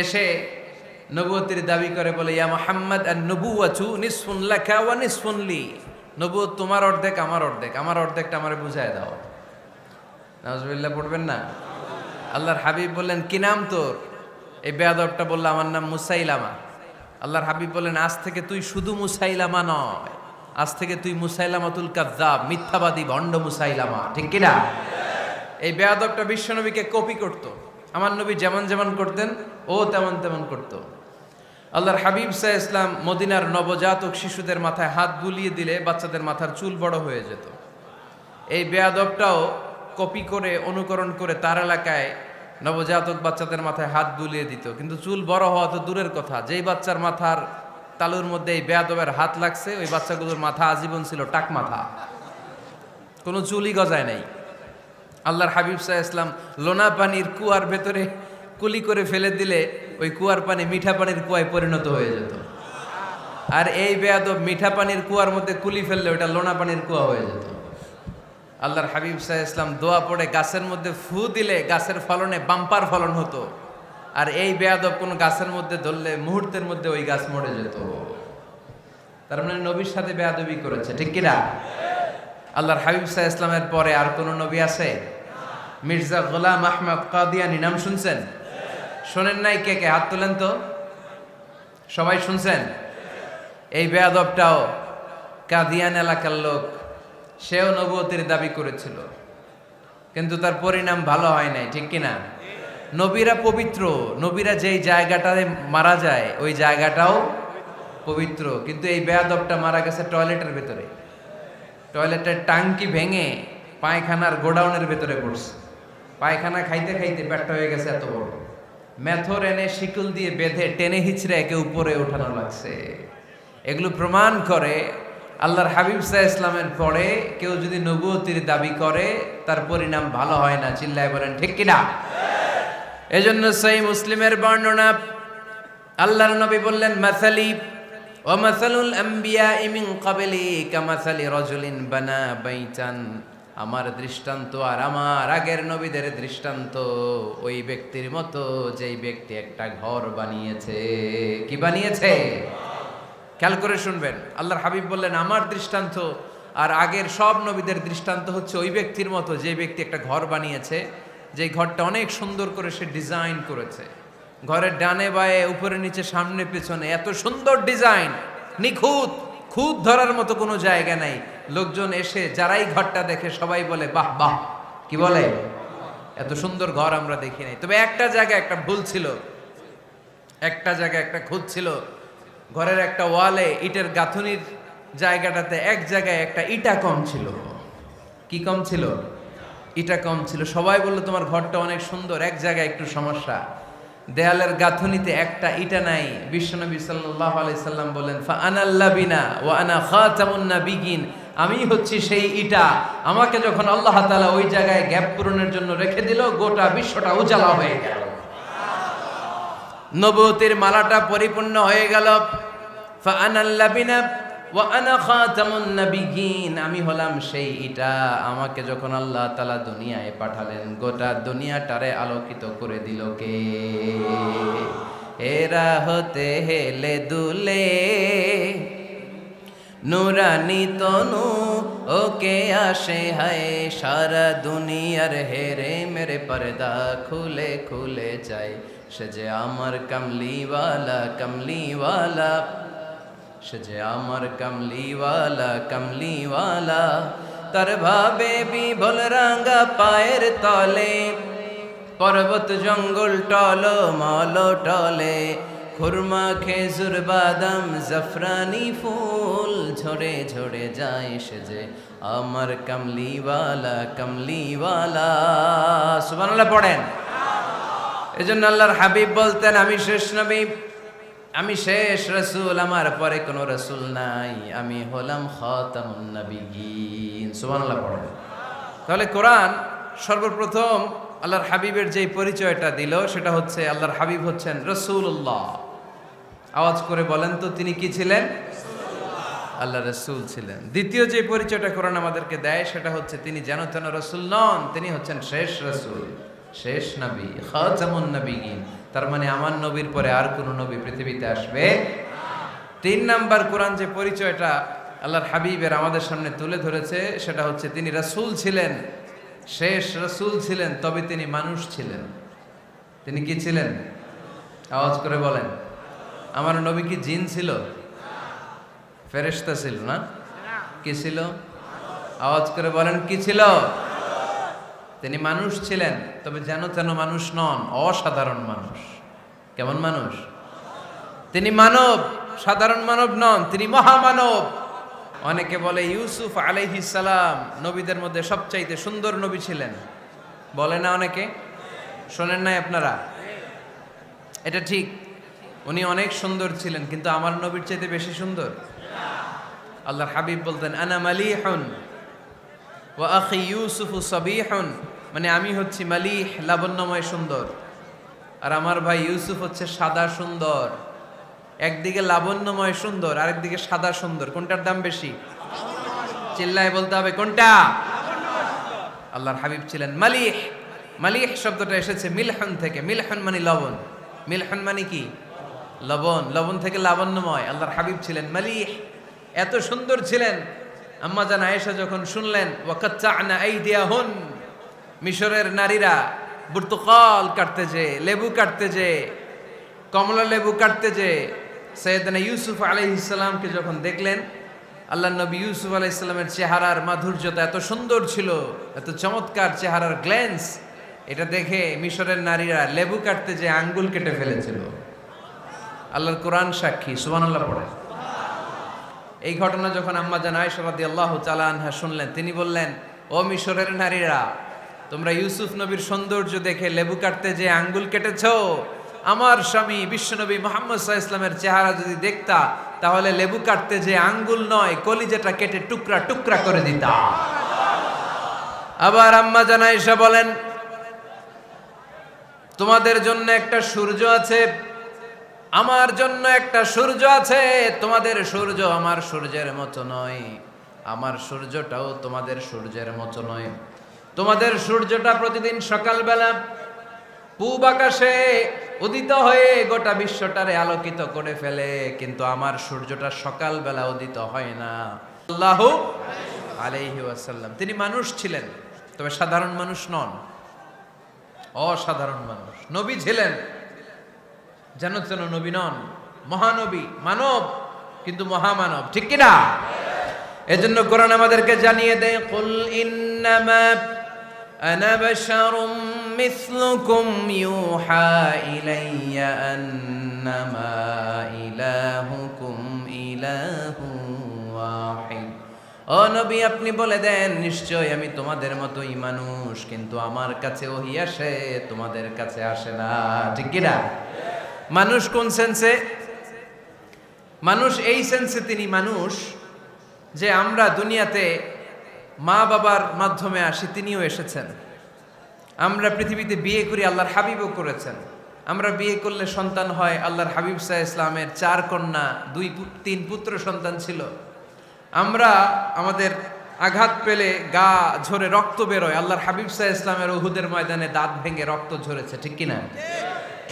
এসে নবুয়তির দাবি করে বলে ইয়া মুহাম্মদ আন-নবুওয়াতু নিসফুন লাকা ওয়া নিসফুন লি, নবুয়ত তোমার অর্ধেক আমার অর্ধেক, আমার অর্ধেকটা আমারে বুঝায় দাও। নাউজুবিল্লাহ পড়বেন না? আল্লাহর হাবিব বললেন কি নাম তোর? এই বেয়াদবটা বলল আমার নাম মুসাইলামা। আল্লাহর হাবিব বললেন আজ থেকে তুই শুধু মুসাইলামা নয়, আজ থেকে তুই মুসাইলামাতুল কাযযাব, মিথ্যাবাদী ভণ্ড মুসাইলামা, ঠিক কি না? এই বেয়াদবটা বিশ্বনবীকে কপি করত, আমার নবী যেমন যেমন করতেন ও তেমন তেমন করত। আল্লাহর হাবিব সাল্লাল্লাহু আলাইহি ওয়াসাল্লাম মদিনার নবজাতক শিশুদের মাথায় হাত বুলিয়ে দিলে বাচ্চাদের মাথার চুল বড় হয়ে যেত। এই বেয়াদবটাও কপি করে অনুকরণ করে তার এলাকায় নবজাতক বাচ্চাদের মাথায় হাত বুলিয়ে দিত, কিন্তু চুল বড় হওয়া তো দূরের কথা, যেই বাচ্চার মাথার তালুর মধ্যে এই বেয়াদবের হাত লাগছে ওই বাচ্চাগুলোর মাথা আজীবন ছিল টাক মাথা, কোনো চুলই গজায় নাই। আল্লাহর হাবিব সাল্লাল্লাহু আলাইহি ওয়াসাল্লাম লোনা পানির কুয়ার ভেতরে কুলি করে ফেলে দিলে ওই কুয়ার পানি মিঠা পানির কুয়ায় পরিণত হয়ে যেত। আর এই বেয়াদব মিঠা পানির কুয়ার মধ্যে কুলি ফেললে ওটা লোনা পানির কুয়া হয়ে যেত। আল্লাহর হাবিব সাল্লাল্লাহু আলাইহি ওয়াসাল্লাম দোয়া পড়ে গাছের মধ্যে ফু দিলে গাছের ফলনে বাম্পার ফলন হতো, আর এই বেয়াদব কোন গাছের মধ্যে ধরলে মুহূর্তের মধ্যে ওই গাছ মরে যেত। তার মানে নবীর সাথে বেয়াদবি করেছে, ঠিক কিনা? আল্লাহর হাবিব সাল্লাল্লাহু আলাইহি ওয়াসাল্লামের পরে আর কোন নবী আছে? মির্জা গোলাম আহমদ কাদিয়ানী নাম শুনছেন? শোনেন নাই? কে কে হাত তোলেন তো। সবাই শুনছেন? এই বেয়াদবটাও কাদিয়ান এলাকার লোক, সেও নবুয়তির দাবি করেছিল, কিন্তু তার পরিণাম ভালো হয় নাই, ঠিক কিনা? নবীরা পবিত্র, নবীরা যেই জায়গাটায় মারা যায় ওই জায়গাটাও পবিত্র, কিন্তু এই বেয়াদবটা মারা গেছে টয়লেটের ভেতরে, টয়লেটের টাঙ্কি ভেঙে পায়খানার গোডাউনের ভেতরে পড়ছে। পায়খানা খাইতে খাইতে পেটটা হয়ে গেছে এত বড়, মেথর এনে শিকল দিয়ে বেঁধে টেনে হিচড়ে একে উপরে ওঠানো লাগছে। এগুলো প্রমাণ করে আল্লাহর হাবিব সাল্লাল্লাহু আলাইহি ইসলামের পরে কেউ যদি নবুয়তির দাবি করে তার পরিণাম ভালো হয় না। চিল্লায় বলেন ঠিক কিনা? এজন্য সহিহ মুসলিমের বর্ণনা, আল্লাহর নবী বললেন, মাসালি ওয়া মাসালুল আম্বিয়াই মিন ক্বাবলি কামাসালি রাজুলিন বানা বাইতান, আমার দৃষ্টান্ত আর আমার আগের নবীদের দৃষ্টান্ত ওই ব্যক্তির মতো যেই ব্যক্তি একটা ঘর বানিয়েছে। কি বানিয়েছে? খেয়াল করে শুনবেন, আল্লাহর হাবিব বললেন আমার দৃষ্টান্ত আর আগের সব নবীদের দৃষ্টান্ত হচ্ছে ওই ব্যক্তির মতো যে ব্যক্তি একটা ঘর বানিয়েছে, যে ঘরটা অনেক সুন্দর করে সে ডিজাইন করেছে। ঘরের ডানে বায়ে উপরে নিচে সামনে পেছনে এত সুন্দর ডিজাইন, নিখুঁত, খুঁত ধরার মতো কোনো জায়গা নাই। লোকজন এসে যারাই ঘরটা দেখে সবাই বলে বাহ বাহ। কি বলে? এত সুন্দর ঘর আমরা দেখি নাই। তবে একটা জায়গায় একটা ভুল ছিল, একটা জায়গায় একটা খুঁত ছিল। ঘরের একটা ওয়ালে ইটের গাঁথুনির জায়গাটাতে এক জায়গায় একটা ইটা কম ছিল। কি কম ছিল? ইটা কম ছিল। সবাই বললো তোমার ঘরটা অনেক সুন্দর, এক জায়গায় একটু সমস্যা, দেয়ালের গাঁথুনিতে একটা ইটা নাই। বিশ্বনবী সাল্লাল্লাহু আলাইহি সাল্লাম বলেন, ফা আনাল লাবিনা ওয়া আনা খাতামুন নাবিয়িন, আমি হচ্ছি সেই ইটা। আমাকে যখন আল্লাহ তাআলা ওই জায়গায় গ্যাপ পূরণের জন্য রেখে দিল, গোটা বিশ্বটা উজালা হয়ে গেল, নবুয়তের মালাটা পরিপূর্ণ হয়ে গেল। ফা আনাল লাবিনা ওয়া আনা খাতামুন নাবিয়িন, আমি হলাম সেই ইটা। আমাকে যখন আল্লাহ তাআলা দুনিয়ায় পাঠালেন, গোটা দুনিয়াটারে আলোকিত করে দিল কে? এরা হতে হেলে দুলে নুরানি তনু ওকে আসে হায়, সারা দুনিয়ার হেরে মেরে পর্দা খুলে খুলে যায়। সে যে আমার কামলিওয়ালা কামলিওয়ালা, সে যে আমার কামলিওয়ালা কামলিওয়ালা, তার ভাবে বিভোল রাঙ্গা পায়ের তলে, পর্বত জঙ্গল টল মল টলে, খুরমা খেজুর বাদাম জাফরানি ফুল ঝরে ঝরে যায়। সে যে আমার কামলিওয়ালা কামলিওয়ালা। সুবহানাল্লাহ পড়েন। এজন্য আল্লাহর হাবিব বলতেন, আমি শেষ নবী, আমি শেষ রাসূল, আমার পরে কোনো রাসূল নাই, আমি হলাম খাতামুন নাবিয়িন। সুবহানাল্লাহ পড়েন। তাহলে কোরআন সর্বপ্রথম আল্লাহর হাবিবের যেই পরিচয়টা দিল সেটা হচ্ছে আল্লাহর হাবিব হচ্ছেন রাসূলুল্লাহ। আওয়াজ করে বলেন তো, তিনি কি ছিলেন? আল্লাহ রাসূল ছিলেন। দ্বিতীয় যে পরিচয়টা কোরআন আমাদেরকে দেয় সেটা হচ্ছে তিনি যেন তেন রাসূল নন, তিনি হচ্ছেন শেষ রাসূল, শেষ নবী, খাতামুন নাবিয়িন। তার মানে আমার নবীর পরে আর কোনো নবী পৃথিবীতে আসবে। তিন নাম্বার কোরআন যে পরিচয়টা আল্লাহর হাবিবের আমাদের সামনে তুলে ধরেছে সেটা হচ্ছে তিনি রাসূল ছিলেন, শেষ রাসূল ছিলেন, তবে তিনি মানুষ ছিলেন। তিনি কি ছিলেন? আওয়াজ করে বলেন। আমার নবী কি জিন ছিল? ফেরেশতা ছিল না? কি ছিল? আওয়াজ করে বলেন, কি ছিল? তিনি মানুষ ছিলেন, তবে যেন তেন মানুষ নন, অসাধারণ মানুষ। কেমন মানুষ? তিনি মানব, সাধারণ মানব নন, তিনি মহামানব। অনেকে বলে ইউসুফ আলাইহিস সালাম নবীদের মধ্যে সবচাইতে সুন্দর নবী ছিলেন, বলে না অনেকে? শোনেন নাই আপনারা? এটা ঠিক, উনি অনেক সুন্দর ছিলেন, কিন্তু আমার নবীর চাইতে বেশি সুন্দর। আল্লাহর হাবিব বলতেন, আনা মালিহুন ওয়া আখি ইউসুফু সাবিহুন, মানে আমি হচ্ছি মালিহ, লাবণ্যময় সুন্দর, আর আমার ভাই ইউসুফ হচ্ছে সাদা সুন্দর। একদিকে লাবণ্যময় সুন্দর, আরেকদিকে সাদা সুন্দর, কোনটার দাম বেশি? চিল্লায় বলতে হবে কোনটা? আল্লাহর হাবিব ছিলেন মালিহ। মালিহ শব্দটা এসেছে মিলহন থেকে। মিলহন মানে লবণ, মিলহন মানে কি? লবণ। লবণ থেকে লাবণ্যময়। আল্লাহর হাবিব ছিলেন মালিহ, এত সুন্দর ছিলেন। আম্মা জান আয়েশা যখন শুনলেন ওয়াকাত্তা'না আইদিয়াহুন, মিশরের নারীরা বুর্তুকাল কাটতে যে, লেবু কাটতে যে, কমলা লেবু কাটতে যে সাইয়েদনা ইউসুফ আলাইহিস সালামকে যখন দেখলেন, আল্লাহর নবী ইউসুফ আলাইহিস সালামের চেহারার মাধুর্যতা এত সুন্দর ছিল, এত চমৎকার চেহারার গ্ল্যান্স, এটা দেখে মিশরের নারীরা লেবু কাটতে যে আঙ্গুল কেটে ফেলেছিল। আল্লাহর কোরআন সাক্ষী। সুবহানাল্লাহ পড়ে। এই ঘটনা যখন আম্মা জান আয়েশা রাদিয়াল্লাহু তাআলা আনহা শুনলেন, তিনি বললেন, ও মিশরের নারীরা, তোমরা ইউসুফ নবীর সৌন্দর্য দেখে লেবু কাটতে যে আঙ্গুল কেটেছো, আমার স্বামী বিশ্বনবী মুহাম্মদ সাল্লাল্লাহু আলাইহি ওয়াসাল্লামের চেহারা যদি দেখতা, তাহলে লেবু কাটতে যে আঙ্গুল নয়, কলিজাটা কেটে টুকরা টুকরা করে দিতা। আবার আম্মা জান আয়েশা বলেন, তোমাদের জন্য একটা সূর্য আছে, আমার জন্য একটা সূর্য আছে। তোমাদের সূর্য আমার সূর্যের মতো নয়, আমার সূর্যটাও তোমাদের সূর্যের মতো নয়। তোমাদের সূর্যটা প্রতিদিন সকালবেলা পূব আকাশে উদিত হয়ে গোটা বিশ্বটারে আলোকিত করে ফেলে, কিন্তু আমার সূর্যটা সকালবেলা উদিত হয় না। সাল্লাল্লাহু আলাইহি ওয়াসাল্লাম তিনি মানুষ ছিলেন, তবে সাধারণ মানুষ নন, অসাধারণ মানুষ। নবী ছিলেন, যেন তেন নবী নন, মহানবী, মানব কিন্তু মহামানব, ঠিক কিনা? এজন্য কোরআন আমাদেরকে জানিয়ে দেয়, কুল ইন্নামা আনা বাশারুম মিসলুকুম ইউহা ইলাইয়া আন্নামা ইলাহুকুম ইলাহুন ওয়াহিদ। ও নবী, আপনি বলে দেন, নিশ্চয় আমি তোমাদের মতোই মানুষ, কিন্তু আমার কাছে ওহী আসে, তোমাদের কাছে আসে না, ঠিক কিনা? মানুষ কোন সেন্সে? মানুষ এই সেন্সে তিনি মানুষ যে আমরা দুনিয়াতে মা বাবার মাধ্যমে আসি, তিনিও এসেছেন। আমরা পৃথিবীতে বিয়ে করি, আল্লাহর হাবিবও করেছেন। আমরা বিয়ে করলে সন্তান হয়, আল্লাহর হাবিব সাল্লাল্লাহু আলাইহি ইসলামের 4 কন্যা 3 পুত্র সন্তান ছিল। আমরা আমাদের আঘাত পেলে গা ঝরে রক্ত বেরোয়, আল্লাহর হাবিব সাল্লাল্লাহু আলাইহি ইসলামের উহুদের ময়দানে দাঁত ভেঙে রক্ত ঝরেছে, ঠিক কিনা?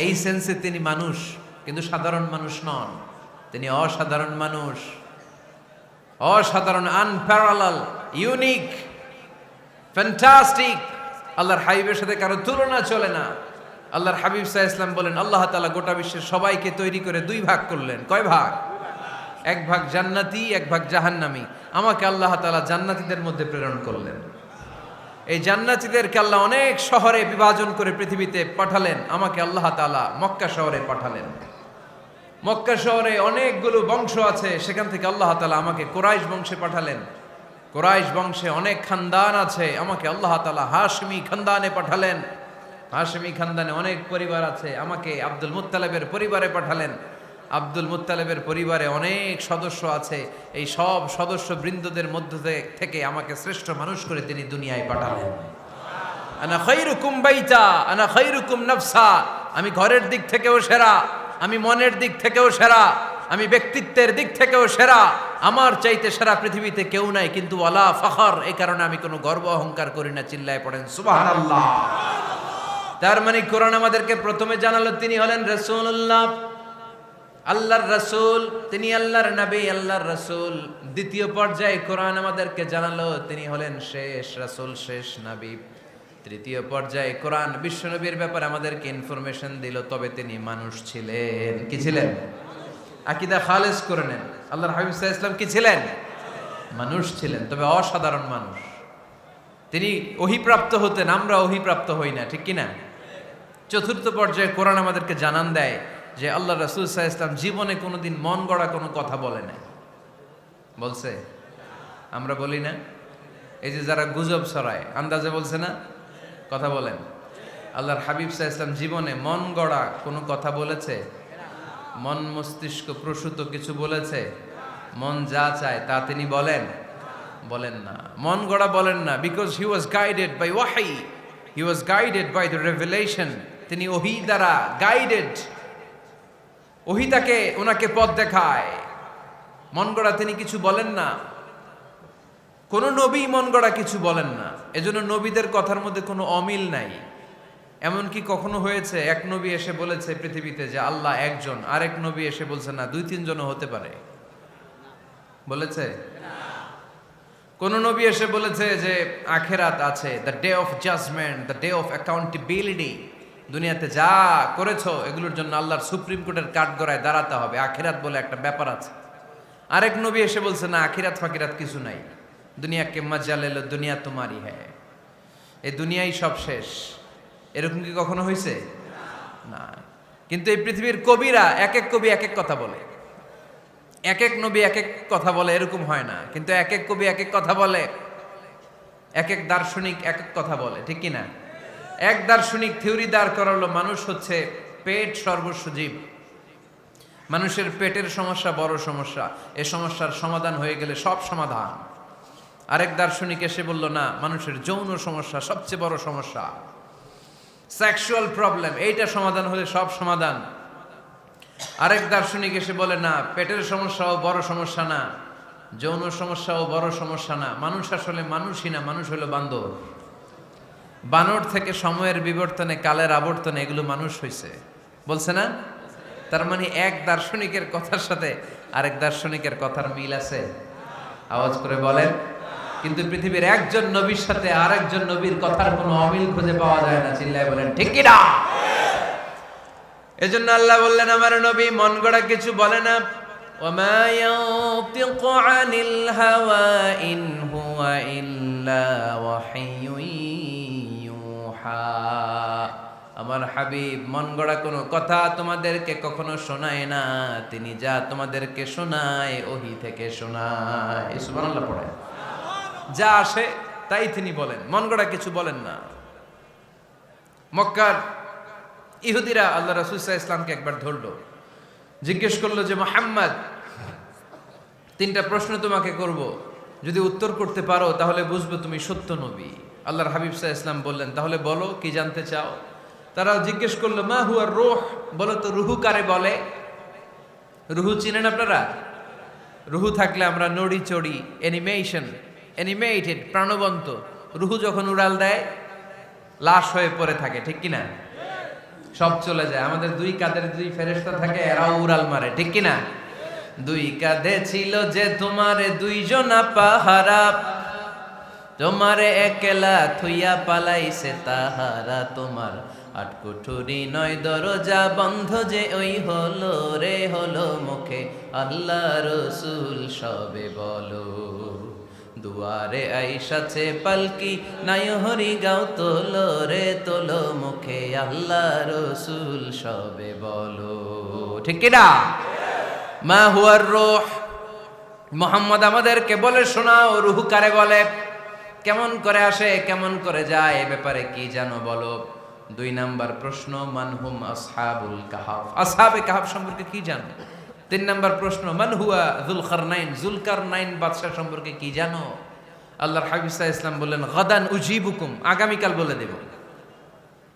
এই সেন্সে তিনি মানুষ, কিন্তু সাধারণ মানুষ নন, তিনি অসাধারণ মানুষ, অসাধারণ, আনপ্যারালাল, ইউনিক, ফ্যান্টাস্টিক। আল্লাহর হাবিবের সাথে কারো তুলনা চলে না। আল্লাহর হাবিব সাল্লাল্লাহু আলাইহি ওয়াসাল্লাম বলেন, আল্লাহ তাআলা গোটা বিশ্বের সবাইকে তৈরি করে 2 ভাগ করলেন। কয় ভাগ? 1 ভাগ জান্নাতি, 1 ভাগ জাহান্নামী। আমাকে আল্লাহ তাআলা জান্নাতীদের মধ্যে প্রেরণ করলেন। এই জান্নাতীদেরকে আল্লাহ অনেক শহরে বিভাজন করে পৃথিবীতে পাঠালেন, আমাকে আল্লাহ তাআলা মক্কা শহরে পাঠালেন। মক্কা শহরে অনেকগুলো বংশ আছে, সেখান থেকে আল্লাহ তাআলা আমাকে কুরাইশ বংশে পাঠালেন। কুরাইশ বংশে অনেক খানদান আছে, আমাকে আল্লাহ তাআলা হাশমি খানদানে পাঠালেন। হাশমি খানদানে অনেক পরিবার আছে, আমাকে আব্দুল মুত্তালিবের পরিবারে পাঠালেন। আব্দুল মুত্তালিবের পরিবারে অনেক সদস্য আছে, এই সব সদস্য বৃন্দদের মধ্য থেকে আমাকে শ্রেষ্ঠ মানুষ করে তিনি দুনিয়ায় পাঠালেন। আনা খায়রুকুম বাইতা আনা খায়রুকুম নাফসা, আমি ঘরের দিক থেকেও সেরা, আমি মনের দিক থেকেও সেরা, আমি ব্যক্তিত্বের দিক থেকেও সেরা, আমার চাইতে সেরা পৃথিবীতে কেউ নাই, কিন্তু ওয়ালা ফখর, এই কারণে আমি কোনো গর্ব অহংকার করি না। চিল্লায় পড়েন সুবহানাল্লাহ। তার মানে কোরআন আমাদেরকে প্রথমে জানালো তিনি হলেন রাসূলুল্লাহ, আল্লাহর রাসূল, তিনি আল্লাহর নবী, আল্লাহর রাসূল। দ্বিতীয় পর্যায়ে কোরআন আমাদেরকে জানালো তিনি হলেন শেষ রাসূল, শেষ নবী। তৃতীয় পর্যায়ে কোরআন বিশ্বনবীর ব্যাপারে আমাদেরকে ইনফরমেশন দিল, তবে তিনি মানুষ ছিলেন। কি ছিলেন? আকীদা খালেস করে নেন, আল্লাহর হাবিব সাল্লাল্লাহু আলাইহি ওয়াসাল্লাম কি ছিলেন? মানুষ ছিলেন, তবে অসাধারণ মানুষ। তিনি ওহীপ্রাপ্ত হতেন, আমরা ওহীপ্রাপ্ত হই না, ঠিক কিনা? চতুর্থ পর্যায়ে কোরআন আমাদেরকে জানান দেয় যে আল্লাহ রাসূল সাল্লাল্লাহু আলাইহি ওয়াসাল্লাম জীবনে কোনোদিন মন গড়া কোনো কথা বলে নাই। বলছে? আমরা বলি না? এই যে যারা গুজব ছড়ায়, আন্দাজে বলছে না? কথা বলেন। আল্লাহর হাবিব সাল্লাল্লাহু আলাইহি ওয়াসাল্লাম জীবনে মন গড়া কোনো কথা বলেছে? মন মস্তিষ্ক প্রসূত কিছু বলেছে? মন যা চায় তা তিনি বলেন? বলেন না। মন গড়া বলেন না, because he was guided by ওয়াহি, he was guided by the revelation. তিনি ওহী দ্বারা গাইডেড, ওহী তাকে ওনাকে পথ দেখায়। মন গড়া তিনি কিছু বলেন না, কোন নবী মন গড়া কিছু বলেন না। এজন্য নবীদের কথার মধ্যে কোনো অমিল নাই। এমনকি কখনো হয়েছে এক নবী এসে বলেছে পৃথিবীতে যে আল্লাহ একজন, আরেক নবী এসে বলছে না 2-3 জনও হতে পারে? বলেছে? কোন নবী এসে বলেছে যে আখিরাত আছে, the day of judgment, the day of accountability, দুনিয়াতে যা করেছো এগুলোর জন্য আল্লাহর সুপ্রিম কোর্টের কাঠগড়ায় দাঁড়াতে হবে, আখিরাত বলে একটা ব্যাপার আছে। আরেক নবী এসে বলছে না, আখিরাত ফাকিরাত কিছু নাই, দুনিয়াকে মজা লেলো, দুনিয়া তোমারই হ্যায়, এই দুনিয়াই সব শেষ। এরকম কি কখনো হয়েছে? না। কিন্তু এই পৃথিবীর কবিরা এক এক কবি এক এক কথা বলে, এক এক নবী এক এক কথা বলে, এরকম হয় না। কিন্তু এক এক কবি এক এক কথা বলে, এক এক দার্শনিক এক এক কথা বলে, ঠিক কিনা? এক দার্শনিক থিওরি দাঁড় করালো মানুষ হচ্ছে পেট সর্বস্ব জীব। মানুষের পেটের সমস্যা বড় সমস্যা, এ সমস্যার সমাধান হয়ে গেলে সব সমাধান। আরেক দার্শনিক এসে বলল না, মানুষের যৌন সমস্যা সবচেয়ে বড় সমস্যা, সেক্সুয়াল প্রবলেম, এইটা সমাধান হলে সব সমাধান। আরেক দার্শনিক এসে বলে না, পেটের সমস্যাও বড় সমস্যা না, যৌন সমস্যাও বড় সমস্যা না, মানুষ আসলে মানুষই না, মানুষ হলো বান্দর। বানর থেকে সময়ের বিবর্তনে, কালের আবর্তনে এগুলো মানুষ হয়েছে, বলছে না? তার মানে এক দার্শনিকের কথার সাথে আরেক দার্শনিকের কথার মিল আছে? আওয়াজ করে বলেন। কিন্তু পৃথিবীর একজন নবীর সাথে আরেকজন নবীর কথার কোনো অমিল খুঁজে পাওয়া যায় না। চিল্লায় বলেন ঠিক কি না? এজন্য আল্লাহ বললেন, আমার নবী মন গড়া কিছু বলে না। ওয়ামা ইয়ানতিকু আনিল হাওয়া ইন হুয়া ইল্লা ওয়াহিয়ুন ইউহা। আমার হাবিব মন গড়া কোনো কথা তোমাদেরকে কখনো শোনায় না, তিনি যা তোমাদেরকে শোনায় ওহী থেকে শোনায়। সুবহানাল্লাহ পড়ে। যা আসে তাই তিনি বলেন, মন গড়া কিছু বলেন না। মক্কার ইহুদিরা আল্লাহ রাসূল সাল্লাল্লাহু আলাইহি ওয়াসাল্লামকে একবার ধরলো, জিজ্ঞেস করলো যে মুহাম্মদ, তিনটা প্রশ্ন তোমাকে করব, যদি উত্তর করতে পারো তাহলে বুঝবো তুমি সত্য নবী। আল্লাহর হাবিব সাল্লাল্লাহু আলাইহি ওয়াসাল্লাম বললেন, তাহলে বলো কি জানতে চাও? তারা জিজ্ঞেস করলো মা হুয়ার রূহ, বলো তো রুহু কারে বলে? রুহু চিনেন আপনারা? রুহু থাকলে আমরা নড়ি চড়ি, অ্যানিমেটেড, প্রাণবন্ত। রুহু যখন উড়াল দেয় লাশ হয়ে পড়ে থাকে, ঠিক কিনা? সব চলে যায়। আমাদের দুই কাঁধের দুই ফেরেশতা থাকে, এরাও উড়াল মারে, ঠিক কিনা? দুই কাঁধে ছিল যে তোমারে দুইজনা পাহারা, তোমারে একলা থুইয়া পালাইছে তাহারা। তোমার আট কুঠুরি নয় দরজা বন্ধ যে ওই হলো রে হলো মুখে আল্লাহ রসুল সবে বলো। দুয়ারে আইসাছে পালকি নাই হরি গাও তোলো রে তোলো মুখে আল্লাহ রসুল সবে বলো, ঠিক কিনা? মা হুয়ার রূহ, মুহাম্মদ আমাদেরকে বলে শোনাও রুহু কারে বলে, কেমন করে আসে, কেমন করে যায়, এ ব্যাপারে কি জানো বলো। দুই নাম্বার প্রশ্ন, মানহুম আসহাবুল কাহাফ, আসহাবে কাহাফ সম্পর্কে কি জানো? তিন নাম্বার প্রশ্ন, মান হুয়া যুলকারনাইন, যুলকারনাইন বাদশা সম্পর্কে কি জানো? আল্লাহর হাবিব সাল্লাল্লাহু আলাইহি ওয়াসাল্লাম বললেন, গাদান উজিবুকুম, আগামীকাল বলে দেব।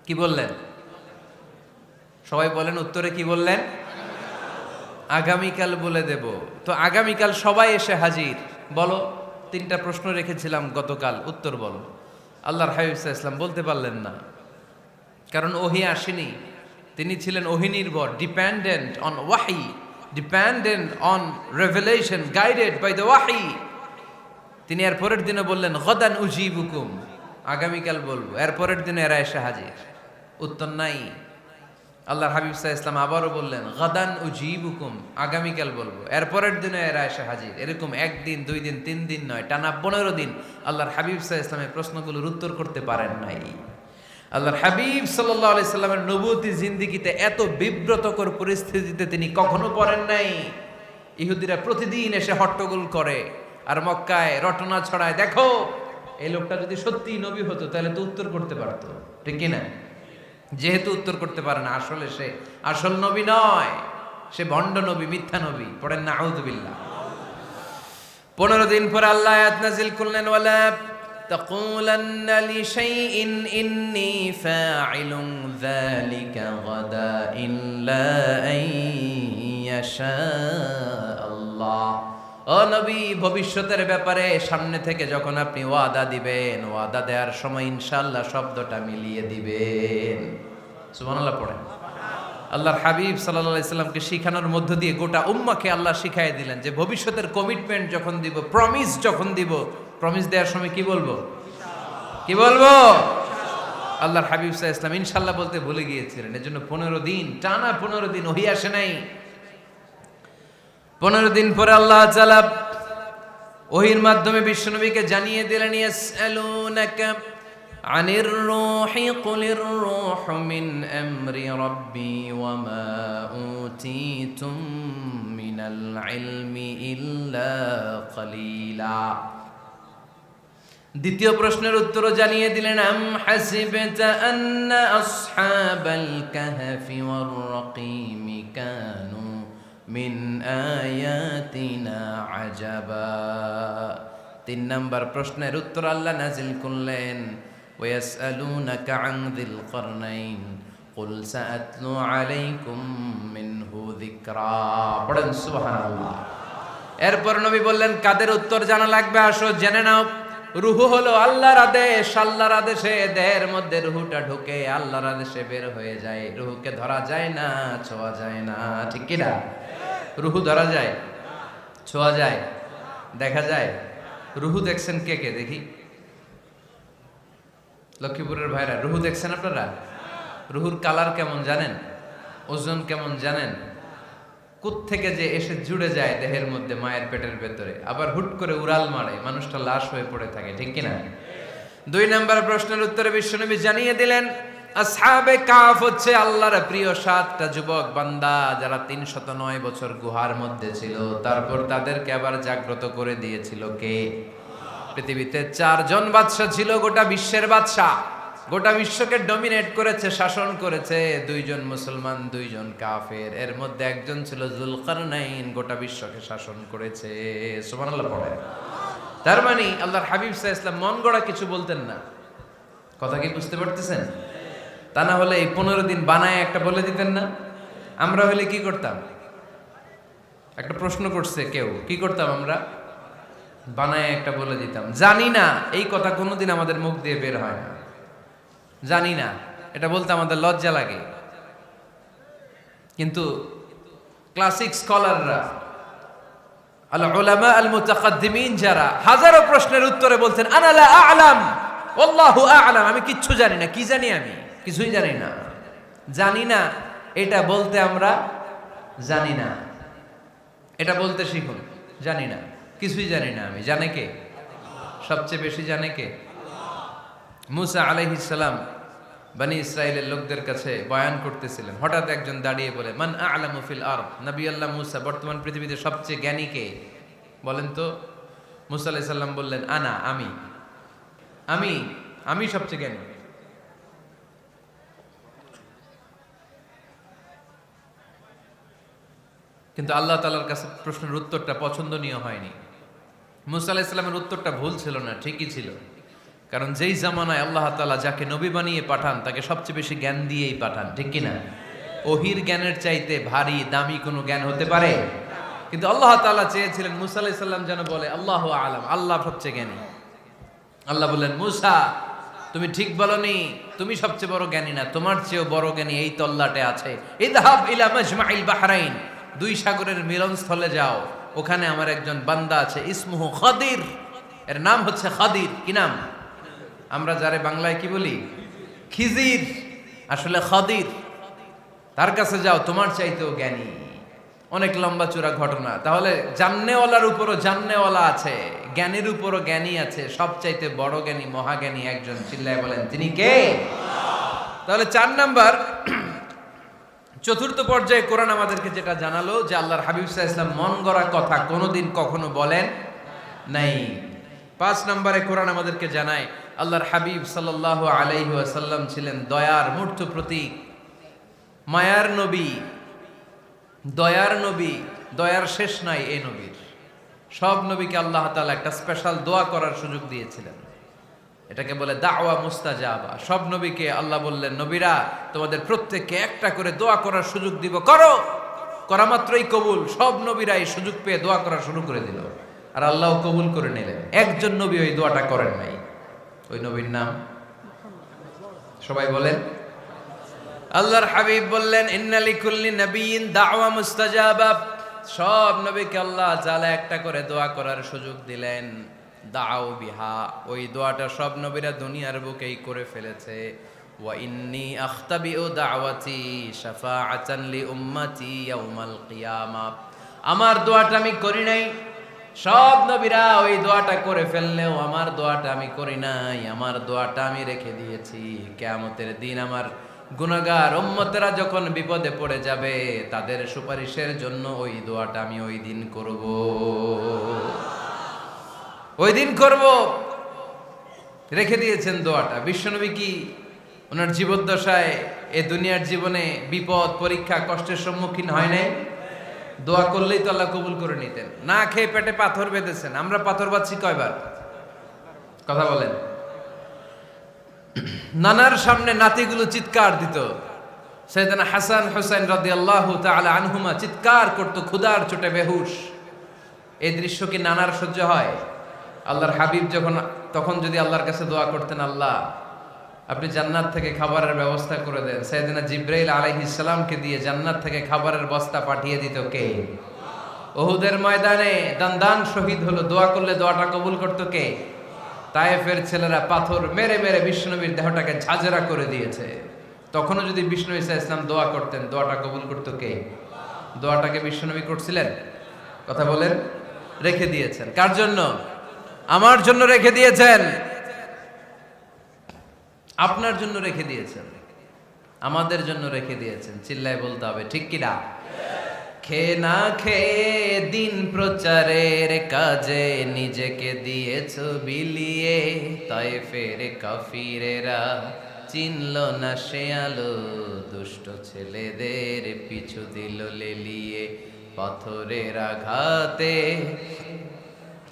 কি বললেন? সবাই বলেন উত্তরে কি বললেন? আগামীকাল বলে দেব। তো আগামীকাল সবাই এসে হাজির। বলো, তিনটা প্রশ্ন রেখেছিলাম গতকাল, উত্তর বলো। আল্লাহর হাবিব সাল্লাল্লাহু আলাইহি ওয়াসাল্লাম বলতে পারলেন না, কারণ ওহী আসেনি। তিনি ছিলেন ওহী নির্ভর, ডিপেন্ডেন্ট অন ওয়াহি, dependent on revelation, guided by the ওয়াহি। তিনি এর পরের দিনে বললেন, গাদান উজিবুকুম, আগামীকাল বলবো। এর পরের দিনে এরা এসে হাজির, উত্তর নাই। আল্লাহর হাবিব সাল্লাল্লাহু আলাইহি ওয়াসাল্লাম আবারও বললেন, গাদান উজিবুকুম, আগামীকাল বলবো। এর পরের দিনে এরা এসে হাজির। এরকম একদিন, দুই দিন, তিন দিন নয়, টানা 15 দিন আল্লাহর হাবিব সাল্লাল্লাহু আলাইহি ওয়াসাল্লামের প্রশ্নগুলোর উত্তর করতে পারেন নাই। আল্লাহর হাবিব সাল্লাল্লাহু আলাইহি সাল্লামের নবুয়তি জিন্দেগিতে এত বিব্রতকর পরিস্থিতিতে তিনি কখনো পড়েন নাই। ইহুদিরা প্রতিদিন এসে হট্টগোল করে আর মক্কায় রটনা ছড়ায়, দেখো এই লোকটা যদি সত্যিই নবী হতো তাহলে তো উত্তর করতে পারতো, ঠিক কি না? যেহেতু উত্তর করতে পারে না, আসলে সে আসল নবী নয়, সে ভণ্ড নবী, মিথ্যা নবী। পড়েন না আউযুবিল্লাহ। 15 দিন পর আল্লাহ আয়াত নাযিল করলেন, ওয়ালা তাকুলান্না লিশাইইন ইন্নী ফাইলুন যালিকা গাদা ইল্লা আইয়াশা আল্লাহ। ও নবী, ভবিষ্যতের ব্যাপারে সামনে থেকে যখন আপনি ওয়াদা দিবেন, ওয়াদা দেওয়ার সময় ইনশাআল্লাহ শব্দটা মিলিয়ে দিবেন। সুবহানাল্লাহ পড়েন। আল্লাহর হাবিব সাল্লাল্লাহু আলাইহি সাল্লামকে শিখানোর মধ্য দিয়ে গোটা উম্মাহকে আল্লাহ শিখাইয়ে দিলেন যে ভবিষ্যতের কমিটমেন্ট যখন দিব, প্রমিস যখন দিব, প্রমিস দেওয়ার সময় কি বলবো? কি বলবো? আল্লাহর হাবিব সাল্লাল্লাহু আলাইহি সাল্লাম ইনশাআল্লাহ বলতে ভুলে গিয়েছিলেন। এজন্য 15 দিন, টানা 15 দিন ওহী আসে নাই। 15 দিন পরে আল্লাহ তাআলা ওহীর মাধ্যমে বিশ্বনবীকে জানিয়ে দিলেন, ইয়াসআলুনাকা আনির রূহি কুলির রূহু মিন আমরি রাব্বি ওয়া মা উতীতুম মিনাল ইলমি ইল্লা কালিলা। দ্বিতীয় প্রশ্নের উত্তরও জানিয়ে দিলেন, আম হাসিবতা আন্না আসহাবাল কাহফি ওয়ার রাকিম কানু মিন আয়াতিনা আজাবা। 3 নাম্বার প্রশ্নের উত্তর আল্লাহ নাজিল করলেন, ওয়াসআলুনাকা আন যিল কারনাইন কুল সাআতলু আলাইকুম মিনহু যিকরা। পড়েন সুবহানাল্লাহ। এরপর নবী বললেন, কাদের উত্তর জানা লাগবে, আসো জেনে নাও। রুহু হলো আল্লাহর আদেশ, আল্লাহর আদেশে দেহের মধ্যে রুহুটা ঢুকে আল্লাহর আদেশে বের হয়ে যায়। রুহুকে ধরা যায় না, ছোঁয়া যায় না, ঠিক কি না? রুহু ধরা যায়, ছোঁয়া যায়, দেখা যায়? রুহু দেখছেন কে কে দেখি? লক্ষ্মীপুরের ভাইরা রুহু দেখছেন আপনারা? রুহুর কালার কেমন জানেন? ওজন কেমন জানেন? কোত্থেকে যে এসে জুড়ে যায় দেহের মধ্যে, মায়ের পেটের ভেতরে, আবার হুট করে উড়াল মারে, মানুষটা লাশ হয়ে পড়ে থাকে, ঠিক কিনা? 2 নাম্বার প্রশ্নের উত্তরে বিশ্বনবী জানিয়ে দিলেন, আসহাবে কাফ হচ্ছে আল্লাহর প্রিয় 7টা যুবক বান্দা, যারা 309 বছর গুহার মধ্যে ছিল। তারপর তাদেরকে আবার জাগ্রত করে দিয়েছিল কে? পৃথিবীতে 4 জন বাদশা ছিল, গোটা বিশ্বের বাদশা, গোটা বিশ্বকে ডমিনেট করেছে, শাসন করেছে। 2 জন মুসলমান, 2 জন কাফের। এর মধ্যে একজন ছিল যুলকারনাইন, গোটা বিশ্বকে শাসন করেছে। সুবহানাল্লাহ পড়ে। তার মানে আল্লাহর হাবিব সাল্লাল্লাহু আলাইহি ওয়াসাল্লাম মন গড়া কিছু বলতেন না। কথা কি বুঝতে পারতেছেন? তা না হলে এই 15 দিন বানায় একটা বলে দিতেন না? আমরা হলে কি করতাম? একটা প্রশ্ন করছে কেউ, কি করতাম আমরা? বানায় একটা বলে দিতাম। জানি না, এই কথা কোনোদিন আমাদের মুখ দিয়ে বের হয় না। জানি না, এটা বলতে আমাদের লজ্জা লাগে। কিন্তু ক্লাসিক স্কলাররা, আল উলামা আল মুতাকাদ্দিমিন, যারা হাজারো প্রশ্নের উত্তরে বলছেন, আনা লা আ'লাম ওয়াল্লাহু আ'লাম, আমি কিচ্ছু জানি না। কি জানি? আমি কিছুই জানি না। জানি না এটা বলতে আমরা জানি না, এটা বলতে শিখুন। জানি না, কিছুই জানি না আমি। জানে কে? সবচেয়ে বেশি জানে কে? মুসা আলাইহিস সালাম বনি ইসরাইলের লোকদের কাছে বয়ান করতেছিলেন। হঠাৎ একজন দাঁড়িয়ে বলে, মান আ'লামু ফিল আরদ। নবী আল্লাহ মুসা, বর্তমান পৃথিবীতে সবচেয়ে জ্ঞানী কে বলেন তো? মুসা আলাইহিস সালাম বললেন, আনা, আমি আমি আমি সবচেয়ে জ্ঞানী। কিন্তু আল্লাহ তাআলার কাছে প্রশ্নের উত্তরটা পছন্দনীয় হয়নি। মুসা আলাইহিস সালামের উত্তরটা ভুল ছিল না, ঠিকই ছিল। কারণ যেই জামানায় আল্লাহ তাআলা যাকে নবী বানিয়ে পাঠান, তাকে সবচেয়ে বেশি জ্ঞান দিয়েই পাঠান, ঠিক কিনা? ওহির জ্ঞানের চাইতে ভারী দামি কোনো জ্ঞান হতে পারে? কিন্তু আল্লাহ তাআলা চেয়েছিলেন মুসা আলাইহিস সালাম যেন বলে, আল্লাহু আ'লাম, আল্লাহ সবচেয়ে জ্ঞানী। আল্লাহ বললেন, মুসা তুমি ঠিক বলনি, তুমি সবচেয়ে বড় জ্ঞানী না, তোমার চেয়েও বড় জ্ঞানী এই তল্লাটে আছে। ইযহাব ইলা মাজমাইল বাহরাইন, 2 সাগরের মিলনস্থলে যাও, ওখানে আমার একজন বান্দা আছে, ইসমুহু খাদির, এর নাম হচ্ছে খাদির। কি নাম? আমরা যারে বাংলায় কি বলি? খিজির, আসলে খাদির। তার কাছে যাও, তোমার চাইতেও জ্ঞানী। অনেক লম্বা চূড়া ঘটনা। তাহলে জান্নেওয়ালার উপরও জান্নেওয়ালা আছে, জ্ঞানীর উপরও জ্ঞানী আছে। সবচাইতে বড় জ্ঞানী, মহাজ্ঞানী একজন, চিল্লায় বলেন তিনি কে? তাহলে 4 নাম্বার, চতুর্থ পর্যায়ে কোরআন আমাদেরকে যেটা জানালো, যে আল্লাহর হাবিব সাল্লাল্লাহু আলাইহি ওয়াসাল্লাম মন গড়া কথা কোনোদিন কখনো বলেন নাই। 5 নম্বরে কোরআন আমাদেরকে জানায়, আল্লাহর হাবিব সাল্লাল্লাহু আলাইহি ওয়াসাল্লাম ছিলেন দয়ার মূর্ত প্রতীক, মায়ার নবী, দয়ার নবী। দয়ার শেষ নাই এই নবীর। সব নবীকে আল্লাহ তাআলা একটা স্পেশাল দোয়া করার সুযোগ দিয়েছিলেন, এটাকে বলে দাওয়া মুস্তাজাবা। সব নবীকে আল্লাহ বললেন, নবীরা তোমাদের প্রত্যেককে একটা করে দোয়া করার সুযোগ দিব, করো। করা মাত্রই কবুল। সব নবীরা এই সুযোগ পেয়ে দোয়া করা শুরু করে দিল, আর আল্লাহ কবুল করে নিলেন। একজন নবী ওই দোয়াটা করেন নাই। ওই নবীর নাম সবাই বলেন। আল্লাহর হাবিব বললেন, ইন্না লিকুল্লি নাবিয়্যিন দাওয়া মুস্তাজাবা। সব নবীকে আল্লাহ তাআলা একটা করে দোয়া করার সুযোগ দিলেন। দাও বিহা, ওই দোয়াটা সব নবীরা দুনিয়ার বুকেই করে ফেলেছে। ওয়া ইন্নী আখতাবিউ দাওয়াতি শাফাআতান লি উম্মতি ইয়াউমাল কিয়ামা। আমার দোয়াটা আমি করি নাই, সব নবীরা ওই দোয়াটা করে ফেললেও আমার দোয়াটা আমি করি নাই। আমার দোয়াটা আমি রেখে দিয়েছি, কিয়ামতের দিন আমার গুনাহগার উম্মতেরা যখন বিপদে পড়ে যাবে, তাদের সুপারিশের জন্য ওই দোয়াটা আমি ওই দিন করব, ওই দিন করব। রেখে দিয়েছেন দোয়াটা। বিশ্বনবী কি ওনার জীবদ্দশায় এ দুনিয়ার জীবনে বিপদ পরীক্ষা কষ্টের সম্মুখীন হয় নাই? দোয়া করলেই তো আল্লাহ কবুল করে নিতেন। না খেয়ে পেটে পাথর বেঁধেছেন, আমরা পাথর বাঁধছি কয়বার? কথা বলেন। নানার সামনে নাতিগুলো চিৎকার দিত, সাইয়েদনা হাসান হুসাইন রাদিয়াল্লাহু তাআলা আনহুমা চিৎকার করত ক্ষুধার চোটে বেহুশ। এই দৃশ্য কি নানার সহ্য হয়? আল্লাহর হাবিব তখন যদি আল্লাহর কাছে দোয়া করতেন, আল্লাহ আপনি জান্নাত থেকে খাবারের ব্যবস্থা করে দেন, সাইয়েদনা জিবরাইল আলাইহিস সালামকে দিয়ে জান্নাত থেকে খাবারের বস্তা পাঠিয়ে দিত কে? উহুদের ময়দানে দান শহীদ হলো, দোয়া করলে দোয়াটা কবুল করতো কে? তায়েফের ছেলেরা পাথর মেরে মেরে বিষ্ণুনবীর দেহটাকে ঝাঁঝরা করে দিয়েছে। তখনও যদি বিষ্ণু ঈসা ইসলাম দোয়া করতেন, দোয়াটা কবুল করতো কে? দোয়াটাকে বিষ্ণুনবী করছিলেন? কথা বলেন। রেখে দিয়েছেন কার জন্য? আমার জন্য রেখে দিয়েছেন, আপনার জন্য রেখে দিয়েছেন, আমাদের জন্য রেখে দিয়েছেন। চিল্লায় বলতে হবে ঠিক কিনা? খেয়ে না খেয়ে দিন প্রচারের কাজে নিজেকে দিয়েছ বিলিয়ে, তায়েফের কাফিরেরা চিনল না সে আলো, দুষ্ট ছেলেদের পিছু দিল লেলিয়ে, পাথরের আঘাতে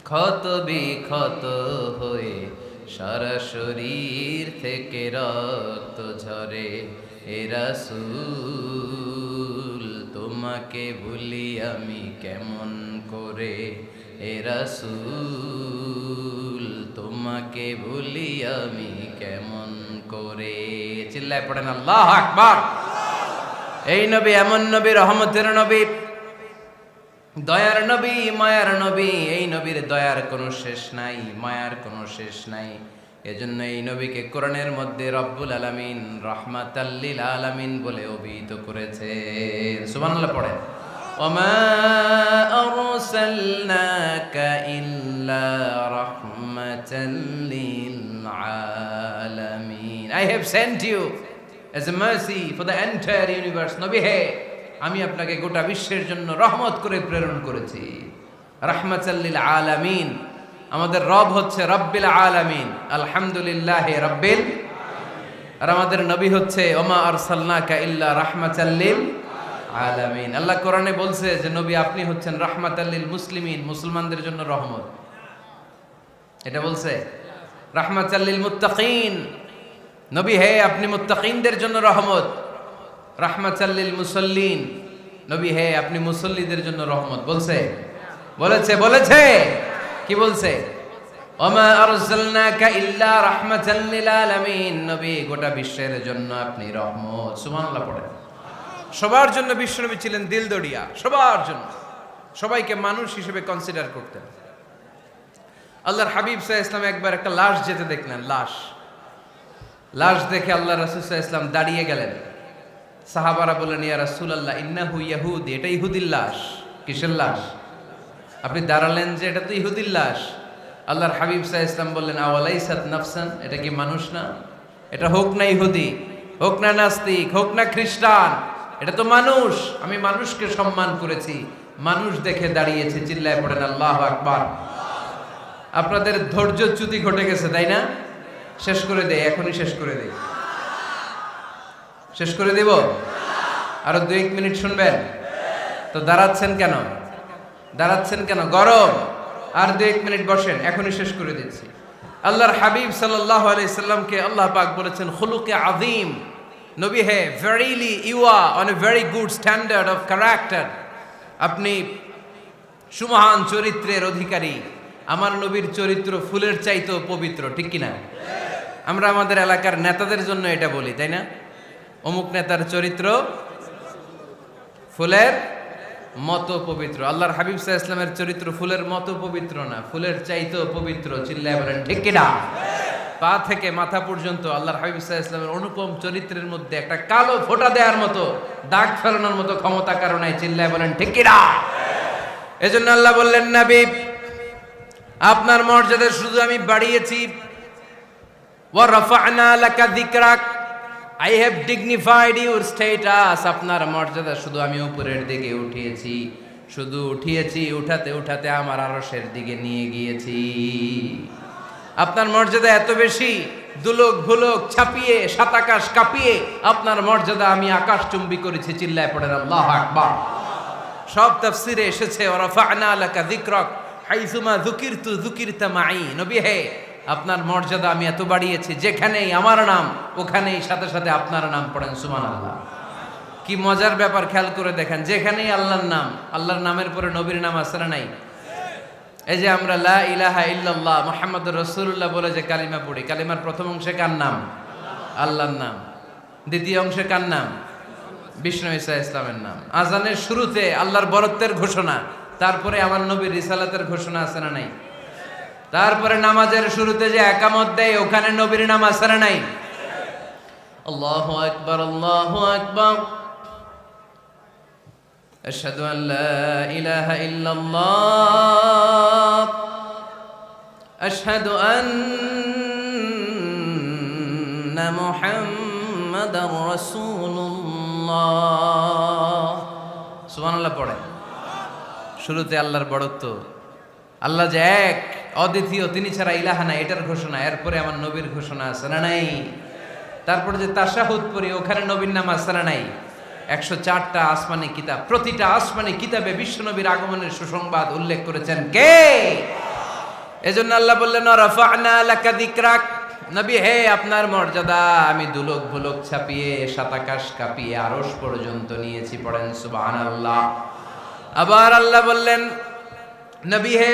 ক্ষত বিক্ষত হয়ে সারা শরীর থেকে রক্ত ঝরে। এ রাসূল তোমাকে ভুলি আমি কেমন করে, এ রাসূল তোমাকে ভুলি আমি কেমন করে। চিল্লায় পড়েন আল্লাহু আকবার। এই নবী এমন নবী, রহমতের নবী, দয়ার নবী, মায়ার নবী। এই নবীর দয়ার কোনো শেষ নাই, মায়ার কোনো শেষ নাই। এজন্য এই নবীকে কোরআনের মধ্যে রব্বুল আলামিন রাহমাতাল লিল আলামিন বলে অভিহিত করেছে। সুবহানাল্লাহ পড়েন। ওমা আরসালনাকা ইল্লা রাহমাতাল লিল আলামিন। I have sent you as a mercy for the entire universe. নবী হে, আমি আপনাকে গোটা বিশ্বের জন্য রহমত করে প্রেরণ করেছি। রাহমাতাল লিল আলামিন। আমাদের রব হচ্ছে রব্বিল আলামিন, আলহামদুলিল্লাহ রব্বিল। আর আমাদের নবী হচ্ছে ওমা আরসালনাকা ইল্লা রাহমাতাল লিল আলামিন। আল্লাহ কোরআনে বলছে যে নবী আপনি হচ্ছেন রাহমাতাল লিল মুসলিমিন, মুসলমানদের জন্য রহমত। এটা বলছে রাহমাতাল লিল মুত্তাকিন। নবী হে আপনি মুত্তাকিনদের জন্য রহমত। রাহমাতাল লিল মুসাল্লিন। নবী হে আপনি মুসল্লিদের জন্য রহমত। বলছে? বলেছে। কি বলছে? ওমা আরসালনাকা ইল্লা রাহমাতাল লিল আলামিন। নবী গোটা বিশ্বের জন্য আপনি রহমত। সুবহানাল্লাহ পড়েন। সবার জন্য বিশ্বনবী ছিলেন দিলদরিয়া, সবার জন্য, সবাইকে মানুষ হিসেবে কনসিডার করতেন। আল্লাহর হাবিব সাল্লাল্লাহু আলাইহি ওয়াসাল্লাম একবার একটা লাশ যেতে দেখলেন। লাশ দেখে আল্লাহ রাসূল সাল্লাল্লাহু আলাইহি ওয়াসাল্লাম দাঁড়িয়ে গেলেন। সাহাবারা বললেন, ইয়া রাসূলুল্লাহ ইন্নাহু ইয়াহুদি, এটা ইহুদির লাশ। কিসের লাশ? আপনি দাঁড়ালেন যে এটা তো ইহুদির লাশ। আল্লাহর হাবিব সাল্লাল্লাহু আলাইহি ওয়াসাল্লাম বললেন, আওয়ালাইসাত নাফসান, এটা কি মানুষ না? এটা হোক না ইহুদি, হোক না নাস্তিক, হোক না খ্রিস্টান, এটা তো মানুষ। আমি মানুষকে সম্মান করেছি, মানুষ দেখে দাঁড়িয়েছি। চিল্লায় পড়েন আল্লাহু আকবার। আপনাদের ধৈর্যচ্যুতি ঘটে গেছে, তাই না? শেষ করে দেই, এখনই শেষ করে দেই। শেষ করে দেব? আরো 2-1 মিনিট শুনবেন তো? দাঁড়াচ্ছেন কেন? গরম। আর 2-1 মিনিট বসেন, এখনই শেষ করে দিচ্ছি। আল্লাহর হাবিব সাল্লাল্লাহু আলাইহি সাল্লামকে আল্লাহ পাক বলেছেন খুলুকে আযীম। নবী হে, verily you are on a very good standard of character. আপনি সুমহান চরিত্রের অধিকারী। আমার নবীর চরিত্র ফুলের চাইতেও পবিত্র, ঠিক কিনা? আমরা আমাদের এলাকার নেতাদের জন্য এটা বলি, তাই না? অমুক নেতার চরিত্র ফুলের মতো পবিত্র। আল্লাহর হাবিব সাল্লাল্লাহু আলাইহি ওয়াসাল্লামের চরিত্র ফুলের মতো পবিত্র না, ফুলের চাইতেও পবিত্র। চিল্লায় বলেন ঠিক কিনা? পা থেকে মাথা পর্যন্ত আল্লাহর হাবিব সাল্লাল্লাহু আলাইহি ওয়াসাল্লামের অনুপম চরিত্রের মধ্যে একটা কালো ফোঁটা দেওয়ার মতো, দাগ ফেলানোর মতো ক্ষমতা কারো নাই। চিল্লায় বলেন ঠিক কিনা? এজন্য আল্লাহ বললেন, নবী আপনার মর্যাদা শুধু আমি বাড়িয়েছি, ওয়া রাফা'না লাকা যিকরাক, I have dignified your status. আপনার মর্যাদা শুধু আমি উপরের দিকে উঠিয়েছি, উঠাতে উঠাতে আমার আরশের দিকে নিয়ে গিয়েছি। আপনার মর্যাদা এত বেশি, দুলোক ভুলোক ছাপিয়ে সাত আকাশ কাঁপিয়ে আপনার মর্যাদা আমি আকাশ চুম্বি করেছি। চিল্লায় পড়েন আল্লাহু আকবার। সব তাফসিরে এসেছে ওয়ারাফা'না লাকা যিকরাক হাইসুমা যুকিরতু যুকিরতা মাই। নবী হে, আপনার মর্যাদা আমি এত বাড়িয়েছি, যেখানেই আমার নাম ওখানেই সাথে সাথে আপনার নাম। পড়েন সুবহানাল্লাহ। কি মজার ব্যাপার, খেয়াল করে দেখেন, যেখানেই আল্লাহর নাম, আল্লাহর নামের পরে নবীর নাম আছে না নাই? এই যে আমরা লা ইলাহা ইল্লাল্লাহ মুহাম্মাদুর রাসূলুল্লাহ বলে যে কালিমা পড়ি, কালিমার প্রথম অংশে কার নাম? আল্লাহর নাম। দ্বিতীয় অংশে কার নাম? বিষ্ণু ঈসা ইসলামের নাম। আজানের শুরুতে আল্লাহর বরত্বের ঘোষণা, তারপরে আমার নবীর রিসালাতের ঘোষণা আছে না নাই? তারপরে নামাজের শুরুতে যে একামত দেয়, ওখানে নবীর নাম আছে না নাই? আল্লাহু আকবার, আল্লাহু আকবার। আশহাদু আন লা ইলাহা ইল্লাল্লাহ, আশহাদু আন্না মুহাম্মাদার রাসূলুল্লাহ। সুবহানাল্লাহ পড়ে। শুরুতে আল্লাহর বড়ত্ব, আল্লাহ যে এক অদ্বিতীয়, তিনি ছাড়া ইলাহা নাই, এটার ঘোষণা। এরপরে আমার নবীর ঘোষণা আছে না নাই? তারপরে যে তাশাহুদ পড়ি, ওখানে নবীর নাম আছে না নাই? 104টা আসমানি কিতাব, প্রতিটা আসমানি কিতাবে বিশ্বনবীর আগমনের সুসংবাদ উল্লেখ করেছেন কে? এজন্য আল্লাহ বললেন রাফা'না লাকা যিকরাক। নবী হে, আপনার মর্যাদা আমি দুলোক ভুলোক ছাপিয়ে সাত আকাশ কাঁপিয়ে আরশ পর্যন্ত নিয়েছি। পড়েন সুবহানাল্লাহ। আবার আল্লাহ বললেন নবী হে,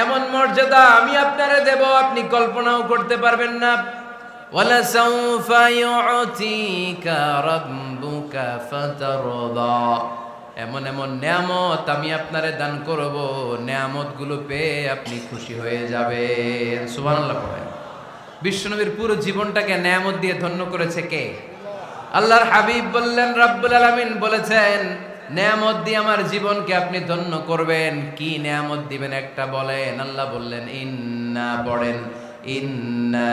এমন মর্যাদা আমি আপনারে দেব আপনি কল্পনাও করতে পারবেন না। ওয়ালা সাউফা ইউতিকা রাব্বুকা ফাতারদা। এমন এমন নিয়ামত আমি আপনারে দান করব, নিয়ামতগুলো পেয়ে আপনি খুশি হয়ে যাবেন। সুবহানাল্লাহ পড়েন। বিশ্বনবীর পুরো জীবনটাকে নিয়ামত দিয়ে ধন্য করেছে কে? আল্লাহর হাবিব বললেন, রব্বুল আলামিন বলেছেন নিয়ামত দিয়ে আমার জীবনকে আপনি ধন্য করবেন। কি নিয়ামত দিবেন একটা বলেন। আল্লাহ বললেন ইন্না, পড়েন, ইন্না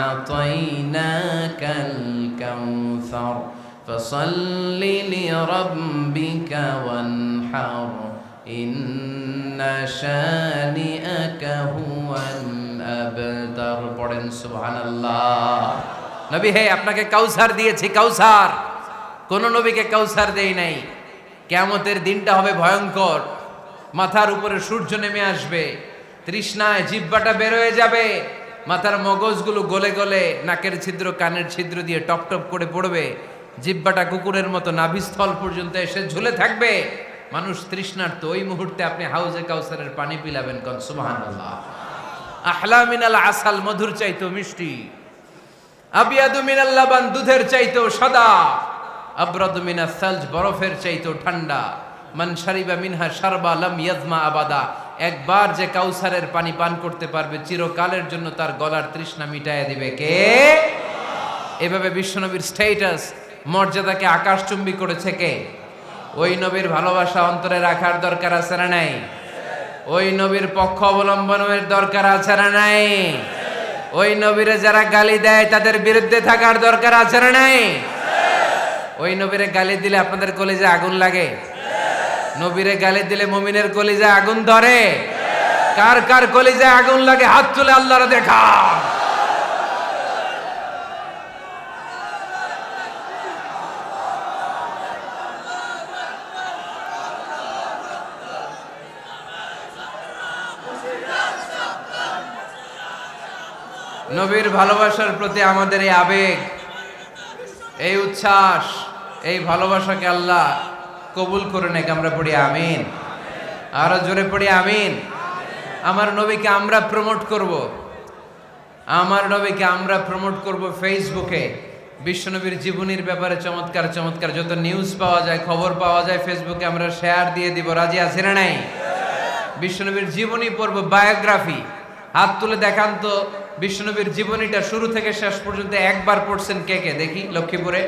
আ'তাইনাকাল কাউসার ফাসাল্লি লিরাব্বিকা ওয়ানহার ইন্না শানিআকা হুয়াল আবতার। পড়েন সুবহানাল্লাহ। নবী হে, আপনাকে কাউসার দিয়েছি, কাউসার। কোন নবীকে কাউসার দেই নাই। কিয়ামতের দিনটা হবে ভয়ঙ্কর, মাথার উপরে সূর্য নেমে আসবে, তৃষ্ণায় জিহ্বাটা বের হয়ে যাবে, মাথার মগজগুলো গলে গলে নাকের ছিদ্র কানের ছিদ্র দিয়ে টপ টপ করে পড়বে, জিহ্বাটা কুকুরের মতো নাভিস্থল পর্যন্ত এসে ঝুলে থাকবে। মানুষ তৃষ্ণার্ত। ওই মুহূর্তে আপনি হাউজে কাউসারের পানি পিলাবেন। কোন সুবহানাল্লাহ। আহলা মিনাল আসাল, মধুর চাইতো মিষ্টি। আবিয়াদু মিনাল লাবান, দুধের চাইতো সাদা। আবরাদু মিনাস সালজ, বরফের চাইতো ঠান্ডা। মান শারিবা মিনহা শারবা লাম ইয়াজমা আবাদা। একবার যে কাউসারের পানি পান করতে পারবে, চিরকালের জন্য তার গলার তৃষ্ণা মিটাইয়া দিবে কে? এভাবে বিশ্বনবীর স্ট্যাটাস, মর্যাদাকে আকাশচুম্বী করেছে কে? ওই নবীর ভালোবাসা অন্তরে রাখার দরকার আছে না নাই? ওই নবীর পক্ষ অবলম্বনের দরকার আছে না নাই? ওই নবীরে যারা গালি দেয় তাদের বিরুদ্ধে থাকার দরকার আছে না নাই? ওই নবীরে গালি দিলে আপনাদের কলিজায় আগুন লাগে? নবীরে গালি দিলে মুমিনের কলিজায় আগুন ধরে? কার কার কলিজায় আগুন লাগে হাত তুলে আল্লাহরে দেখা। নবীর ভালোবাসার প্রতি আমাদের এই আবেগ, এই উচ্ছ্বাস, এই ভালোবাসাকে আল্লাহ কবুল করে নেক। আমরা পড়ি আমিন। আরো জোরে পড়ি আমিন। আমার নবীকে আমরা প্রমোট করব, আমার নবীকে আমরা প্রমোট করব ফেসবুকে। বিশ্বনবীর জীবনীর ব্যাপারে চমৎকার চমৎকার যত নিউজ পাওয়া যায়, খবর পাওয়া যায়, ফেসবুকে আমরা শেয়ার দিয়ে দিব। রাজি আছি না নাই? বিশ্বনবীর জীবনী পড়ব, বায়োগ্রাফি। হাত তুলে দেখান তো বিশ্বনবীর জীবনীটা শুরু থেকে শেষ পর্যন্ত একবার পড়ছেন কে কে, দেখি লক্ষ্মীপুরে।